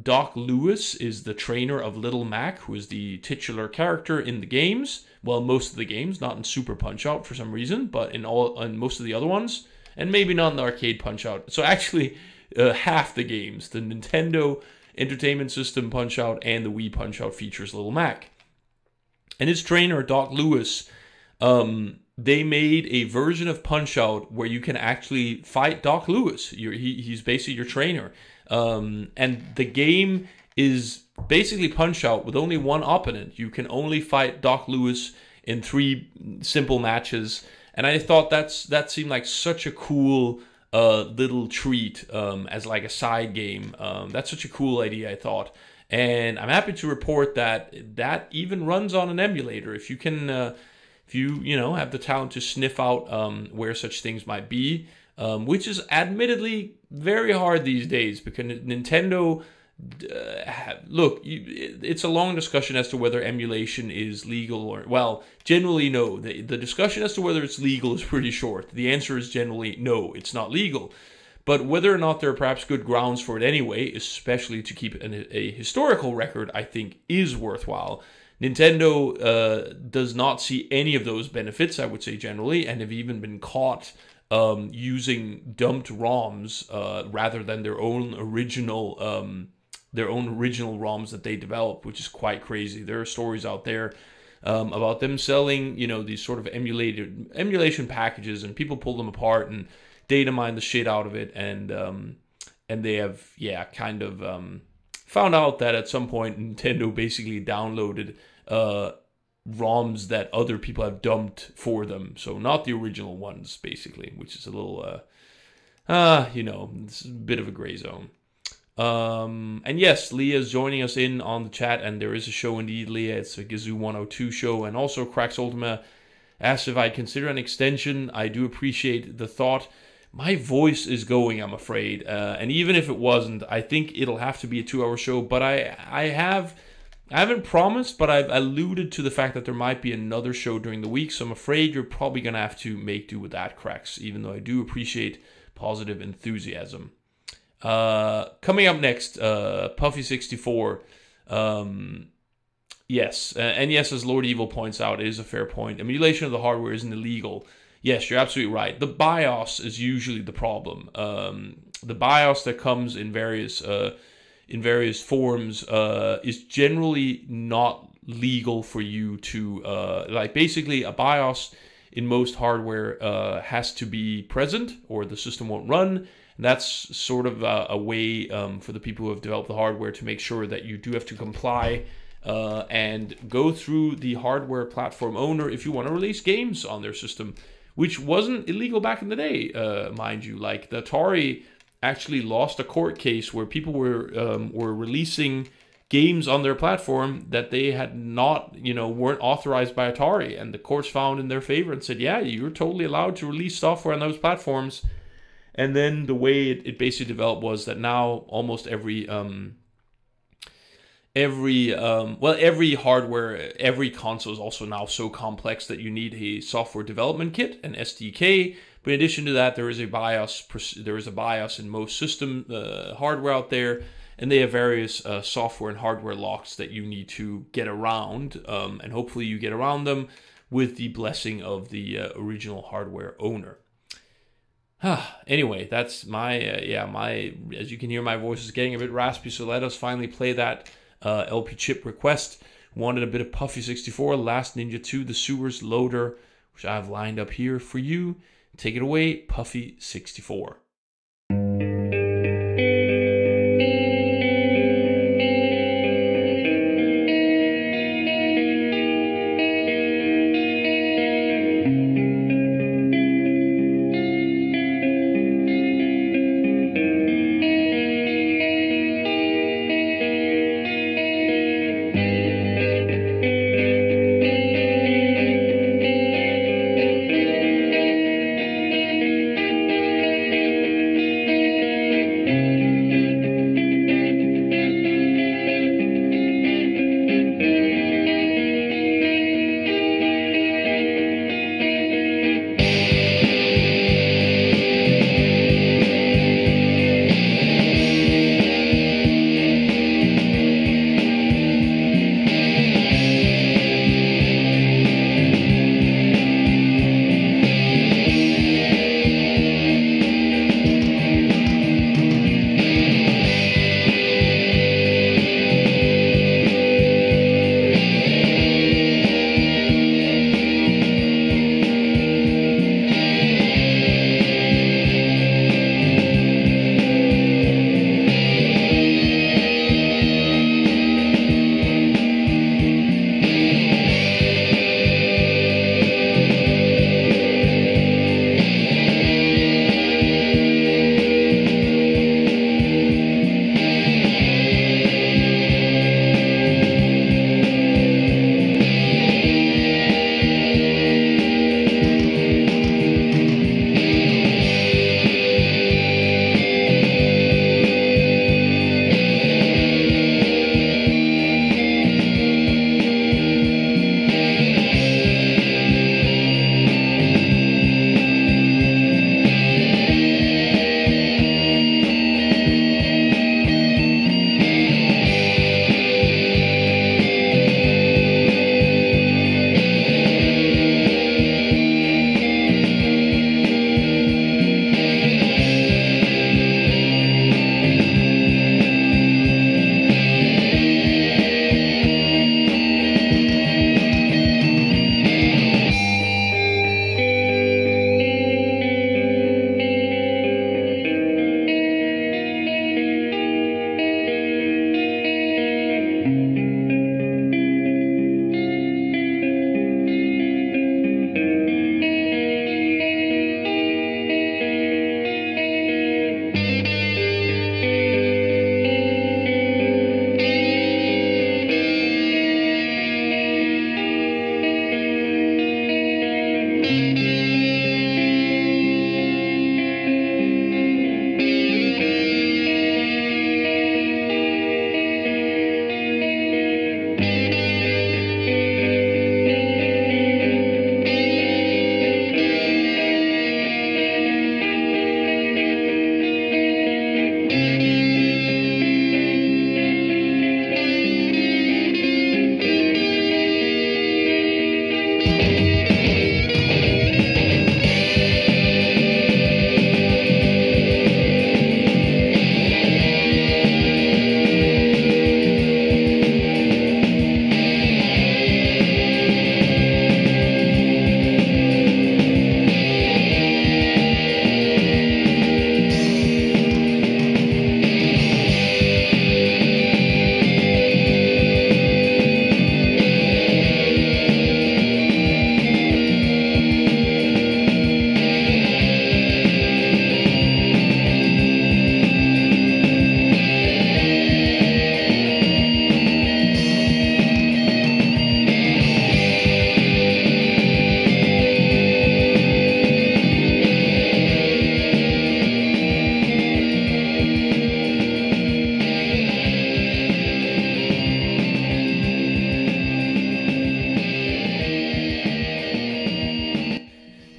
Doc Lewis is the trainer of Little Mac, who is the titular character in the games. Well, most of the games, not in Super Punch-Out for some reason, but in most of the other ones. And maybe not in the arcade Punch-Out. So actually, half the games, the Nintendo Entertainment System Punch-Out and the Wii Punch-Out, features Little Mac. And his trainer, Doc Lewis, they made a version of Punch-Out where you can actually fight Doc Lewis. He's basically your trainer. And the game is basically Punch-Out with only one opponent. You can only fight Doc Lewis in 3 simple matches, and I thought that seemed like such a cool little treat as like a side game. That's such a cool idea, I thought. And I'm happy to report that even runs on an emulator. If you can, if you have the talent to sniff out where such things might be, which is admittedly very hard these days because Nintendo. Look, it's a long discussion as to whether emulation is legal or, well, generally no. The discussion as to whether it's legal is pretty short. The answer is generally no, it's not legal. But whether or not there are perhaps good grounds for it anyway, especially to keep a historical record, I think is worthwhile. Nintendo does not see any of those benefits, I would say generally, and have even been caught using dumped ROMs rather than their own original ROMs that they developed, which is quite crazy. There are stories out there about them selling, these sort of emulation packages, and people pull them apart and data mine the shit out of it, and they have kind of found out that at some point Nintendo basically downloaded ROMs that other people have dumped for them, so not the original ones, basically, which is a little it's a bit of a gray zone. And yes, Leah is joining us in on the chat, and there is a show indeed, Leah. It's a Gazoo 102 show, and also Cracks Ultima asked if I'd consider an extension. I do appreciate the thought. My voice is going, I'm afraid, and even if it wasn't, I think it'll have to be a 2-hour show, but I haven't promised, but I've alluded to the fact that there might be another show during the week, so I'm afraid you're probably going to have to make do with that, Cracks, even though I do appreciate positive enthusiasm. Coming up next, Puffy64. Yes, and yes, as Lord Evil points out, it is a fair point. Emulation of the hardware isn't illegal. Yes, you're absolutely right. The BIOS is usually the problem. The BIOS that comes in various forms is generally not legal for you to basically a BIOS in most hardware has to be present or the system won't run. And that's sort of a way for the people who have developed the hardware to make sure that you do have to comply and go through the hardware platform owner if you want to release games on their system, which wasn't illegal back in the day, mind you. Like the Atari actually lost a court case where people were releasing games on their platform that they had not, weren't authorized by Atari, and the courts found in their favor and said, yeah, you're totally allowed to release software on those platforms. And then the way it basically developed was that now almost every hardware, every console is also now so complex that you need a software development kit, an SDK. But in addition to that, there is a BIOS in most system hardware out there, and they have various software and hardware locks that you need to get around, and hopefully you get around them with the blessing of the original hardware owner. Anyway, that's my as you can hear, my voice is getting a bit raspy, so let us finally play that LP chip request. Wanted a bit of Puffy64, Last Ninja 2, The Sewers Loader, which I have lined up here for you. Take it away, Puffy64.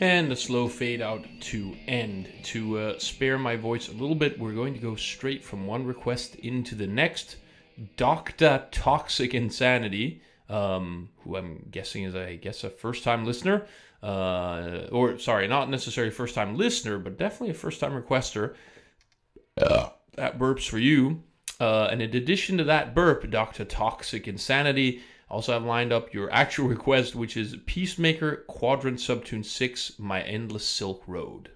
And the slow fade out to end. To spare my voice a little bit, we're going to go straight from one request into the next. Dr. Toxic Insanity, who I'm guessing is, a first-time listener. Or, sorry, not necessarily first-time listener, but definitely a first-time requester. That burp's for you. And in addition to that burp, Dr. Toxic Insanity, also have lined up your actual request, which is Peacemaker Quadrant Subtune 6, My Endless Silk Road.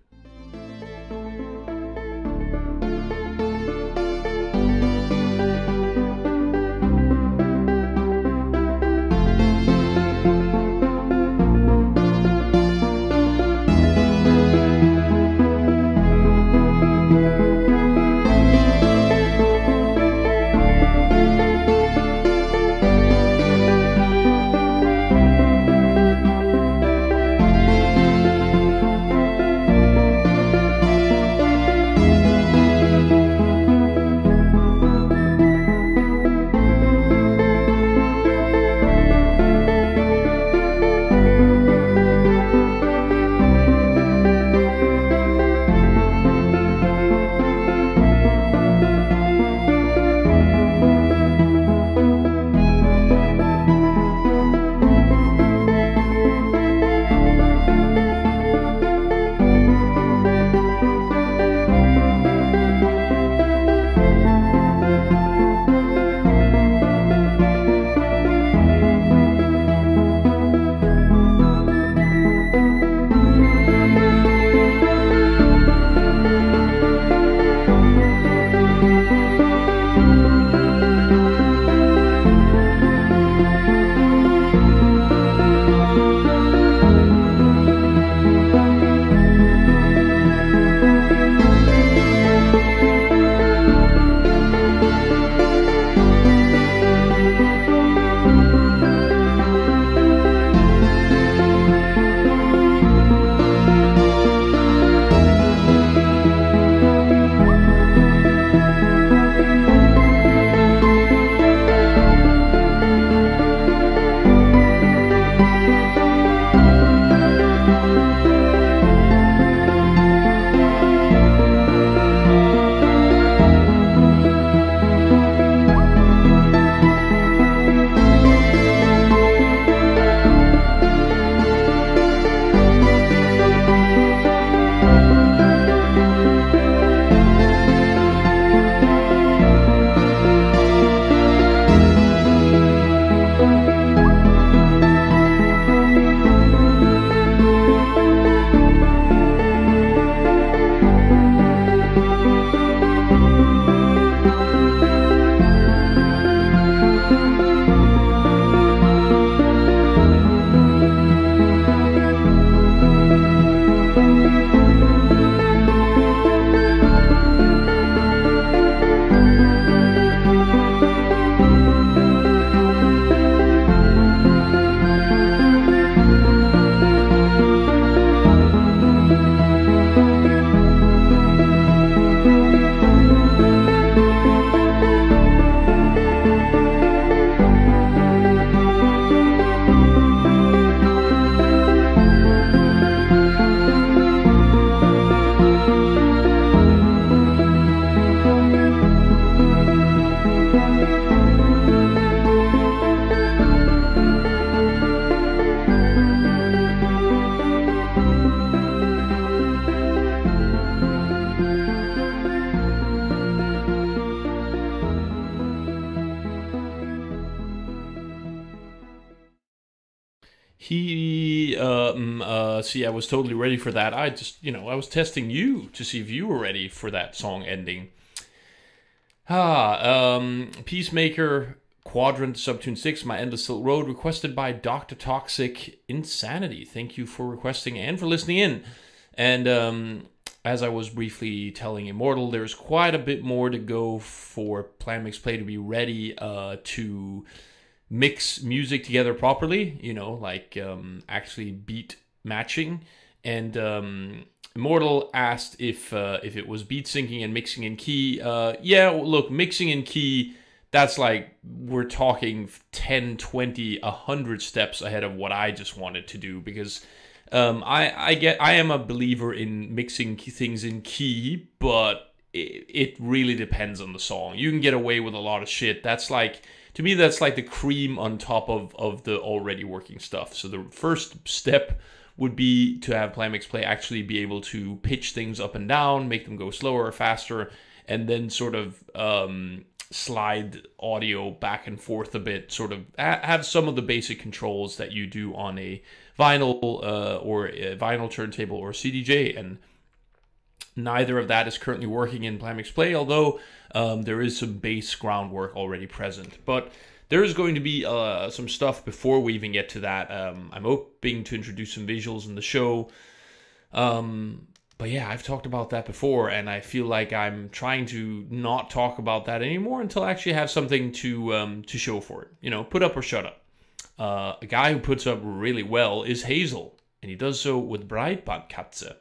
See, I was totally ready for that. I was testing you to see if you were ready for that song ending. Peacemaker, Quadrant, Subtune 6, My Endless Silk Road, requested by Dr. Toxic Insanity. Thank you for requesting and for listening in. And as I was briefly telling Immortal, there's quite a bit more to go for Plan Mix Play to be ready to mix music together properly, actually beat matching. And Immortal asked if it was beat syncing and mixing in key. Look, mixing in key, that's like, we're talking 10, 20, 100 steps ahead of what I just wanted to do, because I am a believer in mixing things in key, but it really depends on the song. You can get away with a lot of shit. That's like, to me, that's like the cream on top of the already working stuff. So the first step would be to have PmpVs Play actually be able to pitch things up and down, make them go slower or faster, and then sort of slide audio back and forth a bit, sort of have some of the basic controls that you do on a vinyl or a vinyl turntable or CDJ, and neither of that is currently working in PmpVs Play, although there is some bass groundwork already present. But there is going to be some stuff before we even get to that. I'm hoping to introduce some visuals in the show. But yeah, I've talked about that before, and I feel like I'm trying to not talk about that anymore until I actually have something to show for it. You know, put up or shut up. A guy who puts up really well is Hazel, and he does so with Breitbandkatze.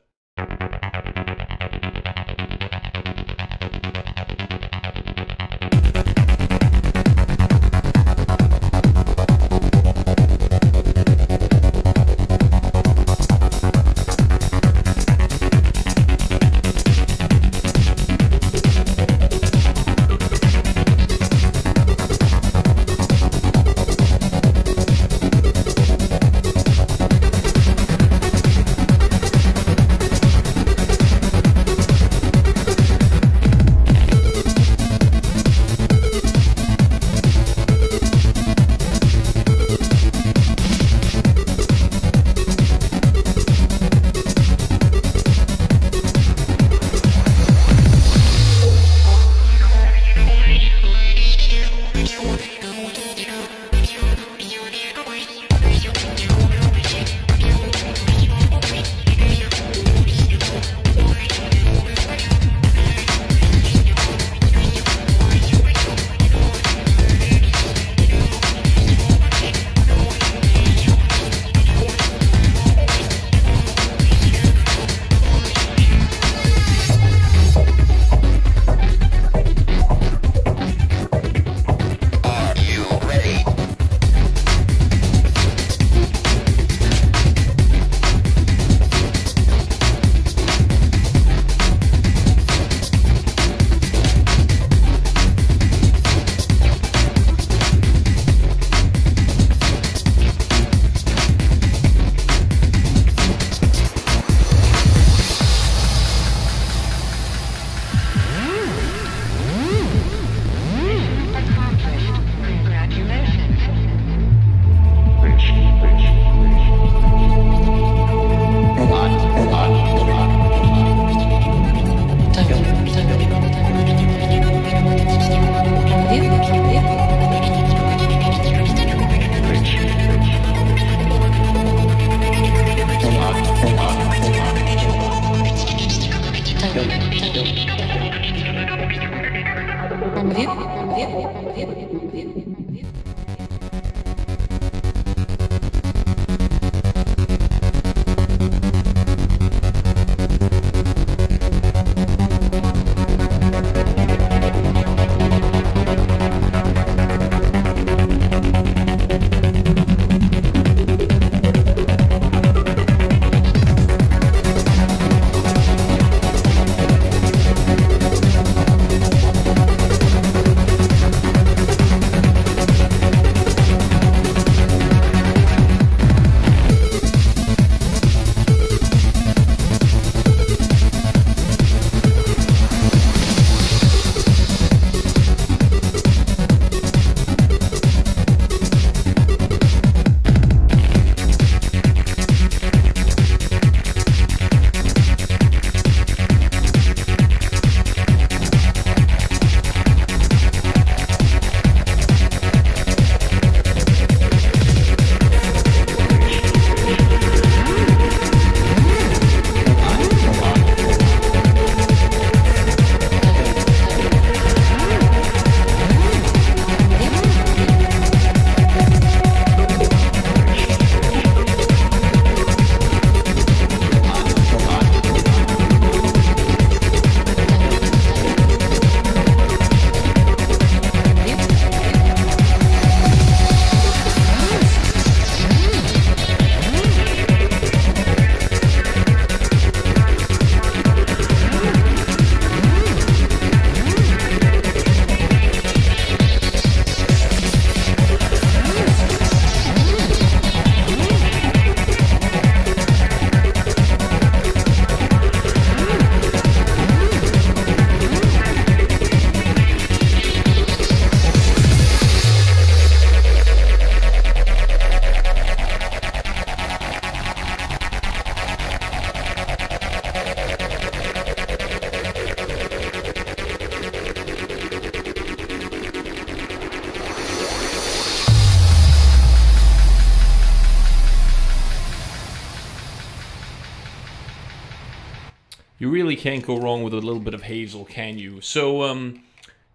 you really can't go wrong with a little bit of Hazel, can you? So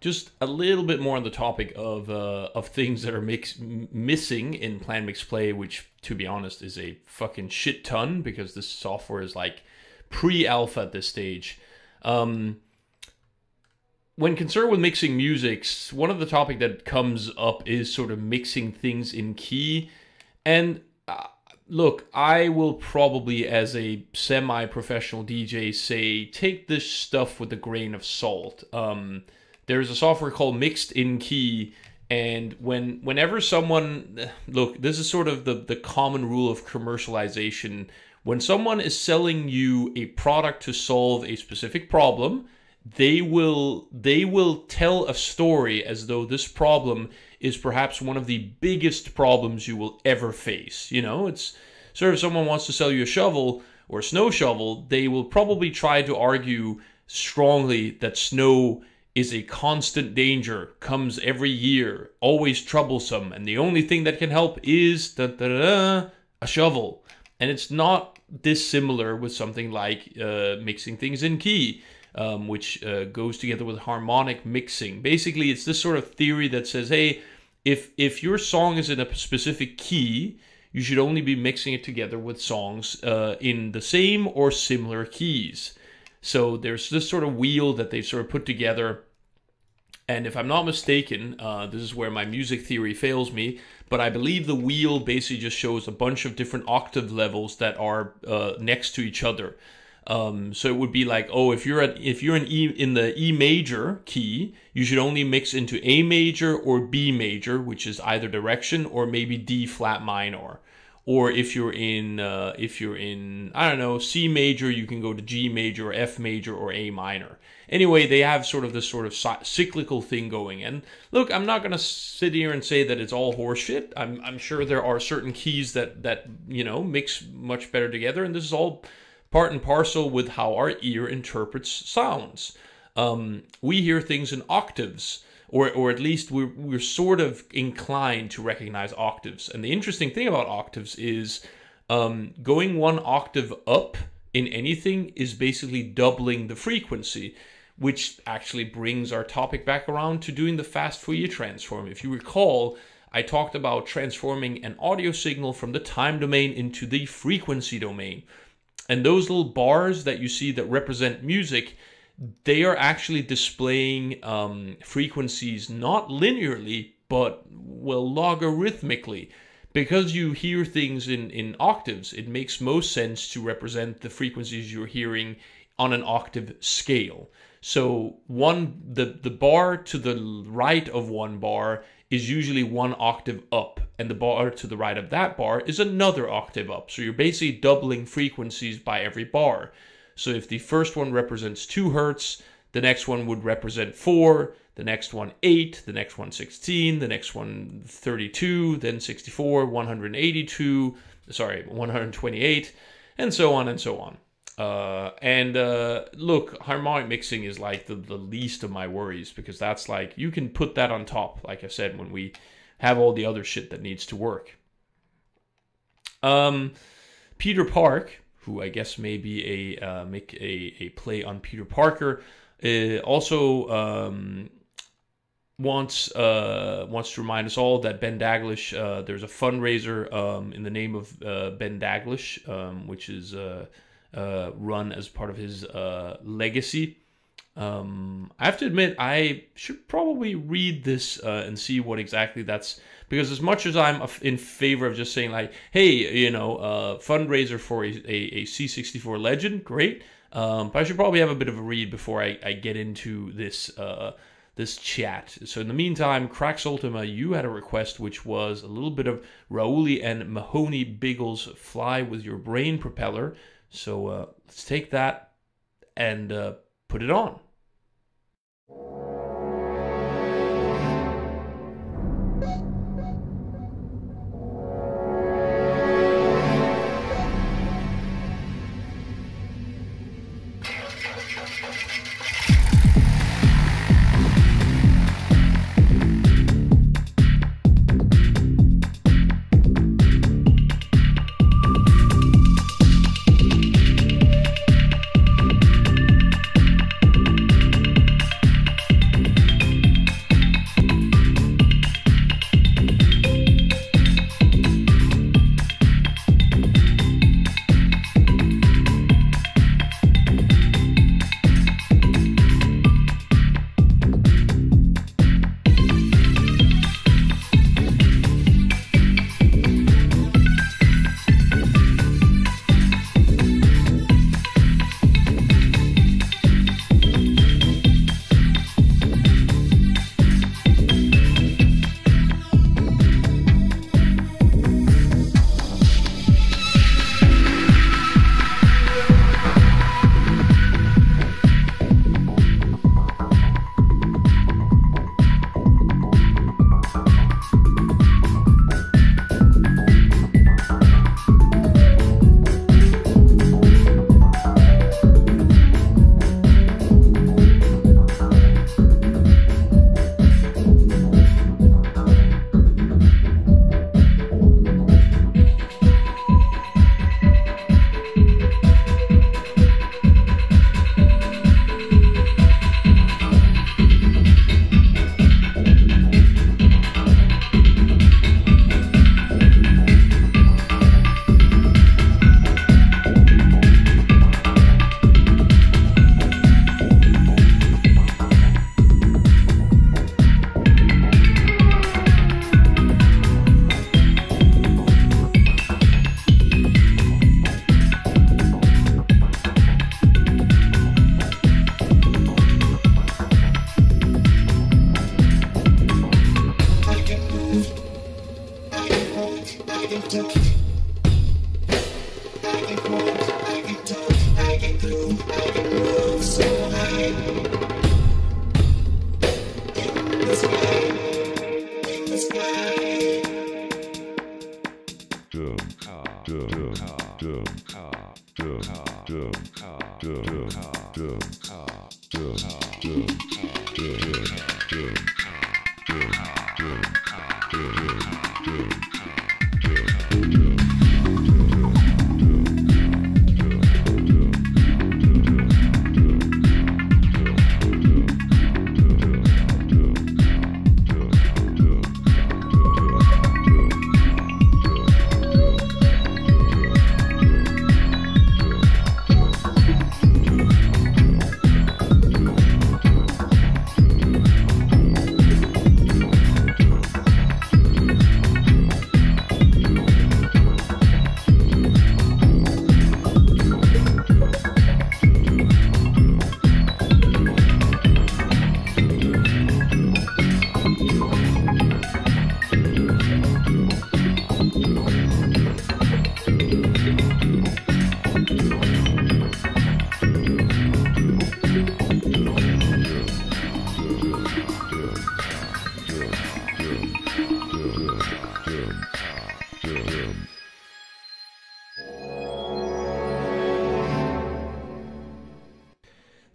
just a little bit more on the topic of things that are missing in Plan Mix Play, which, to be honest, is a fucking shit ton, because this software is like pre-alpha at this stage. When concerned with mixing music, one of the topic that comes up is sort of mixing things in key. And look, I will probably, as a semi-professional DJ, say take this stuff with a grain of salt. There's a software called Mixed in Key, and whenever someone... Look, this is sort of the common rule of commercialization. When someone is selling you a product to solve a specific problem, they will tell a story as though this problem is perhaps one of the biggest problems you will ever face. You know, it's sort of, if someone wants to sell you a shovel or a snow shovel, they will probably try to argue strongly that snow is a constant danger, comes every year, always troublesome, and the only thing that can help is a shovel. And it's not dissimilar with something like mixing things in key. Which goes together with harmonic mixing. Basically, it's this sort of theory that says, hey, if your song is in a specific key, you should only be mixing it together with songs in the same or similar keys. So there's this sort of wheel that they've sort of put together. And if I'm not mistaken, this is where my music theory fails me, but I believe the wheel basically just shows a bunch of different octave levels that are next to each other. So it would be like, oh, if you're in the E major key, you should only mix into A major or B major, which is either direction, or maybe D flat minor. Or if you're in I don't know, C major, you can go to G major or F major or A minor. Anyway, they have sort of this sort of cyclical thing going. And look, I'm not going to sit here and say that it's all horseshit. I'm sure there are certain keys that you know, mix much better together, and this is all part and parcel with how our ear interprets sounds. We hear things in octaves, or at least we're sort of inclined to recognize octaves. And the interesting thing about octaves is going one octave up in anything is basically doubling the frequency, which actually brings our topic back around to doing the fast Fourier transform. If you recall, I talked about transforming an audio signal from the time domain into the frequency domain. And those little bars that you see that represent music, they are actually displaying frequencies not linearly, but, well, logarithmically. Because you hear things in octaves, it makes most sense to represent the frequencies you're hearing on an octave scale. So the bar to the right of one bar is usually one octave up, and the bar to the right of that bar is another octave up. So you're basically doubling frequencies by every bar. So if the first one represents 2 hertz, the next one would represent 4, the next one 8, the next one 16, the next one 32, then 64, 128, and so on and so on. Look, harmonic mixing is like the least of my worries, because that's like, you can put that on top, like I said, when we have all the other shit that needs to work. Peter Park, who I guess may be make a play on Peter Parker, also wants to remind us all that Ben Daglish, there's a fundraiser in the name of Ben Daglish, which is run as part of his legacy. I have to admit, I should probably read this and see what exactly that's, because as much as I'm in favor of just saying like, hey, you know, fundraiser for a C64 legend, great, but I should probably have a bit of a read before I get into this this chat. So in the meantime, Crax Ultima, you had a request, which was a little bit of Raouli and Mahoney Biggles' Fly With Your Brain Propeller. So let's take that and put it on.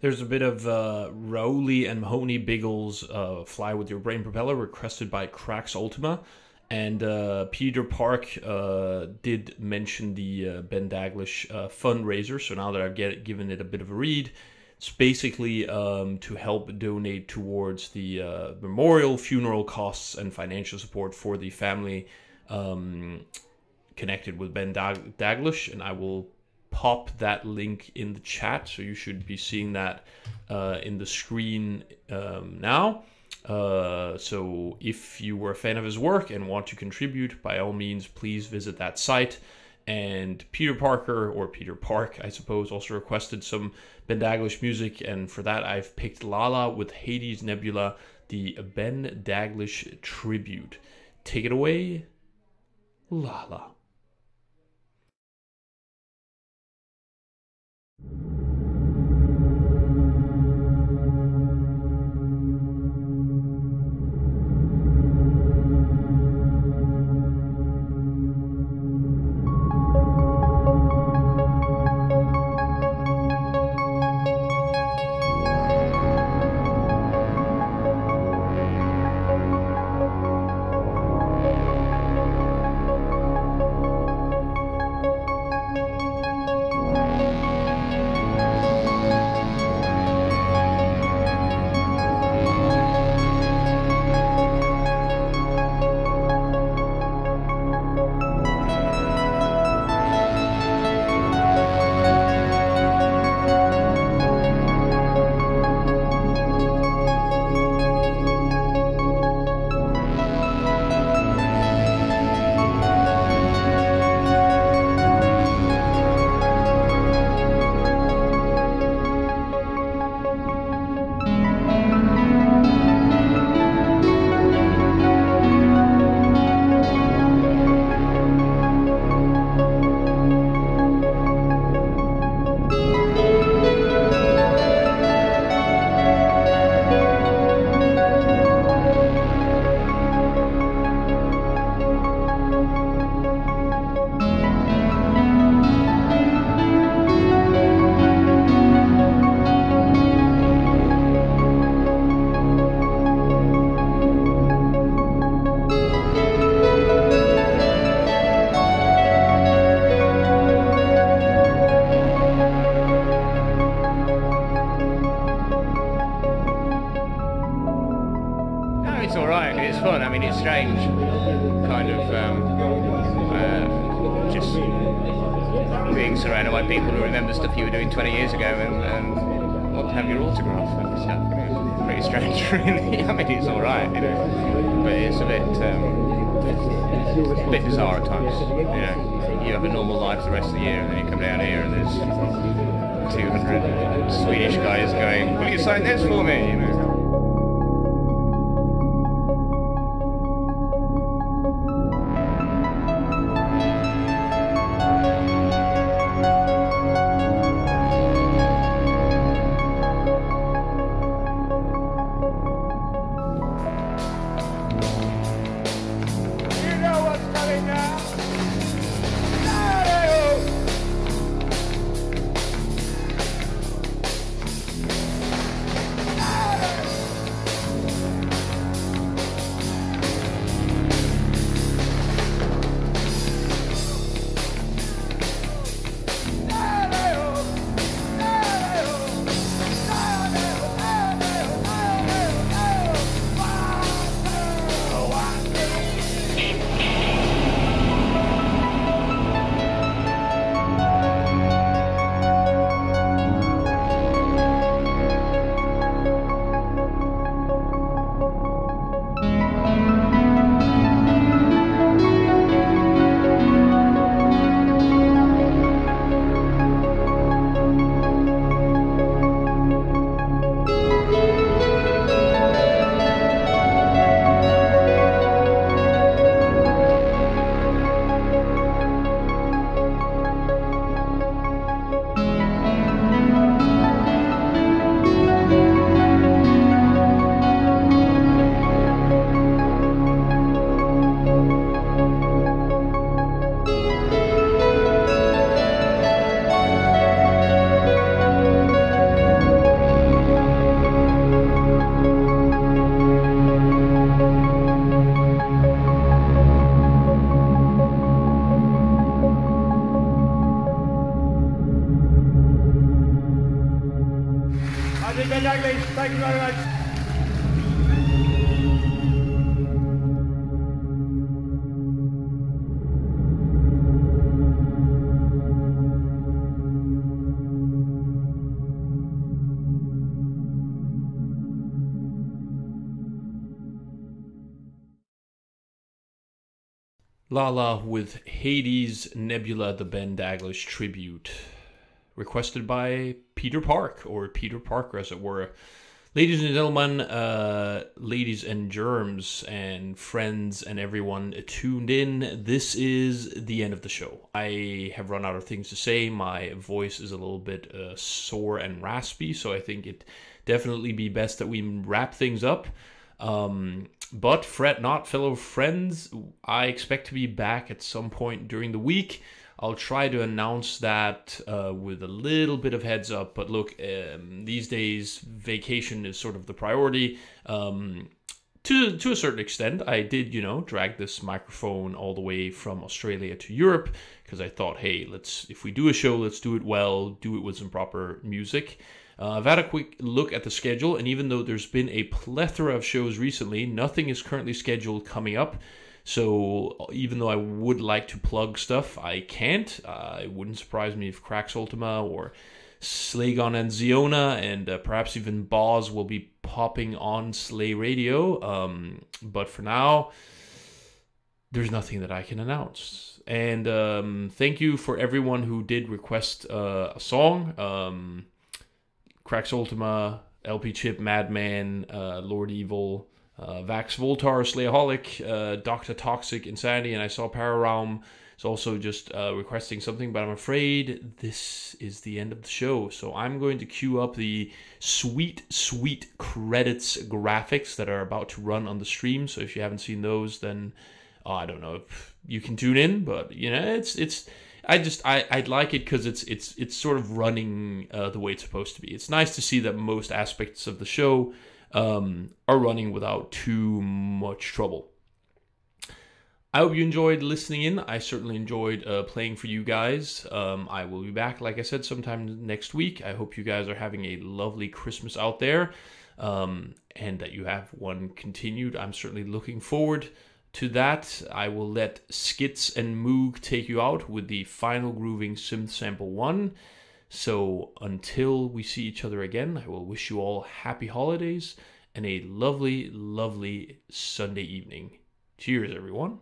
There's a bit of Rowley and Mahoney Biggles' Fly With Your Brain Propeller, requested by Cracks Ultima. And Peter Park did mention the Ben Daglish fundraiser, so now that I've given it a bit of a read, it's basically to help donate towards the memorial, funeral costs, and financial support for the family connected with Ben Daglish, and I will pop that link in the chat, so you should be seeing that in the screen now. So if you were a fan of his work and want to contribute, by all means, please visit that site. And Peter Park, I suppose, also requested some Ben Daglish music, and for that I've picked Lala with Hades Nebula, the Ben Daglish tribute. Take it away, Lala. strange kind of just being surrounded by people who remember stuff you were doing 20 years ago and want to have your autograph and stuff. You know, pretty strange, really. I mean, it's all right, you know, but it's a bit bizarre at times. You know, you have a normal life the rest of the year, and then you come down here and there's 200 Swedish guys going, "Will you sign this for me?" You know. Thank you very much. Lala with Hades Nebula, the Ben Daglish tribute. Requested by Peter Park, or Peter Parker as it were. Ladies and gentlemen, ladies and germs, and friends and everyone tuned in, this is the end of the show. I have run out of things to say. My voice is a little bit sore and raspy, so I think it'd definitely be best that we wrap things up. But fret not, fellow friends, I expect to be back at some point during the week. I'll try to announce that with a little bit of heads up. But look, these days, vacation is sort of the priority. To a certain extent, I did, drag this microphone all the way from Australia to Europe because I thought, hey, if we do a show, let's do it well, do it with some proper music. I've had a quick look at the schedule, and even though there's been a plethora of shows recently, nothing is currently scheduled coming up. So even though I would like to plug stuff, I can't. It wouldn't surprise me if Crax Ultima or Slagon and Ziona and perhaps even Boz will be popping on Slay Radio. But for now, there's nothing that I can announce. And thank you for everyone who did request a song. Crax Ultima, LP Chip, Madman, Lord Evil, Vax Voltar, Slayaholic, Dr. Toxic, Insanity, and I saw Pararealm is also just requesting something, but I'm afraid this is the end of the show. So I'm going to queue up the sweet, sweet credits graphics that are about to run on the stream. So if you haven't seen those, then I don't know if you can tune in, but I'd like it because it's sort of running the way it's supposed to be. It's nice to see that most aspects of the show are running without too much trouble. I hope you enjoyed listening in. I certainly enjoyed playing for you guys. I will be back, like I said, sometime next week. I hope you guys are having a lovely Christmas out there, and that you have one continued. I'm certainly looking forward to that. I will let Skits and Moog take you out with the final grooving synth sample 1. So until we see each other again, I will wish you all happy holidays and a lovely, lovely Sunday evening. Cheers, everyone.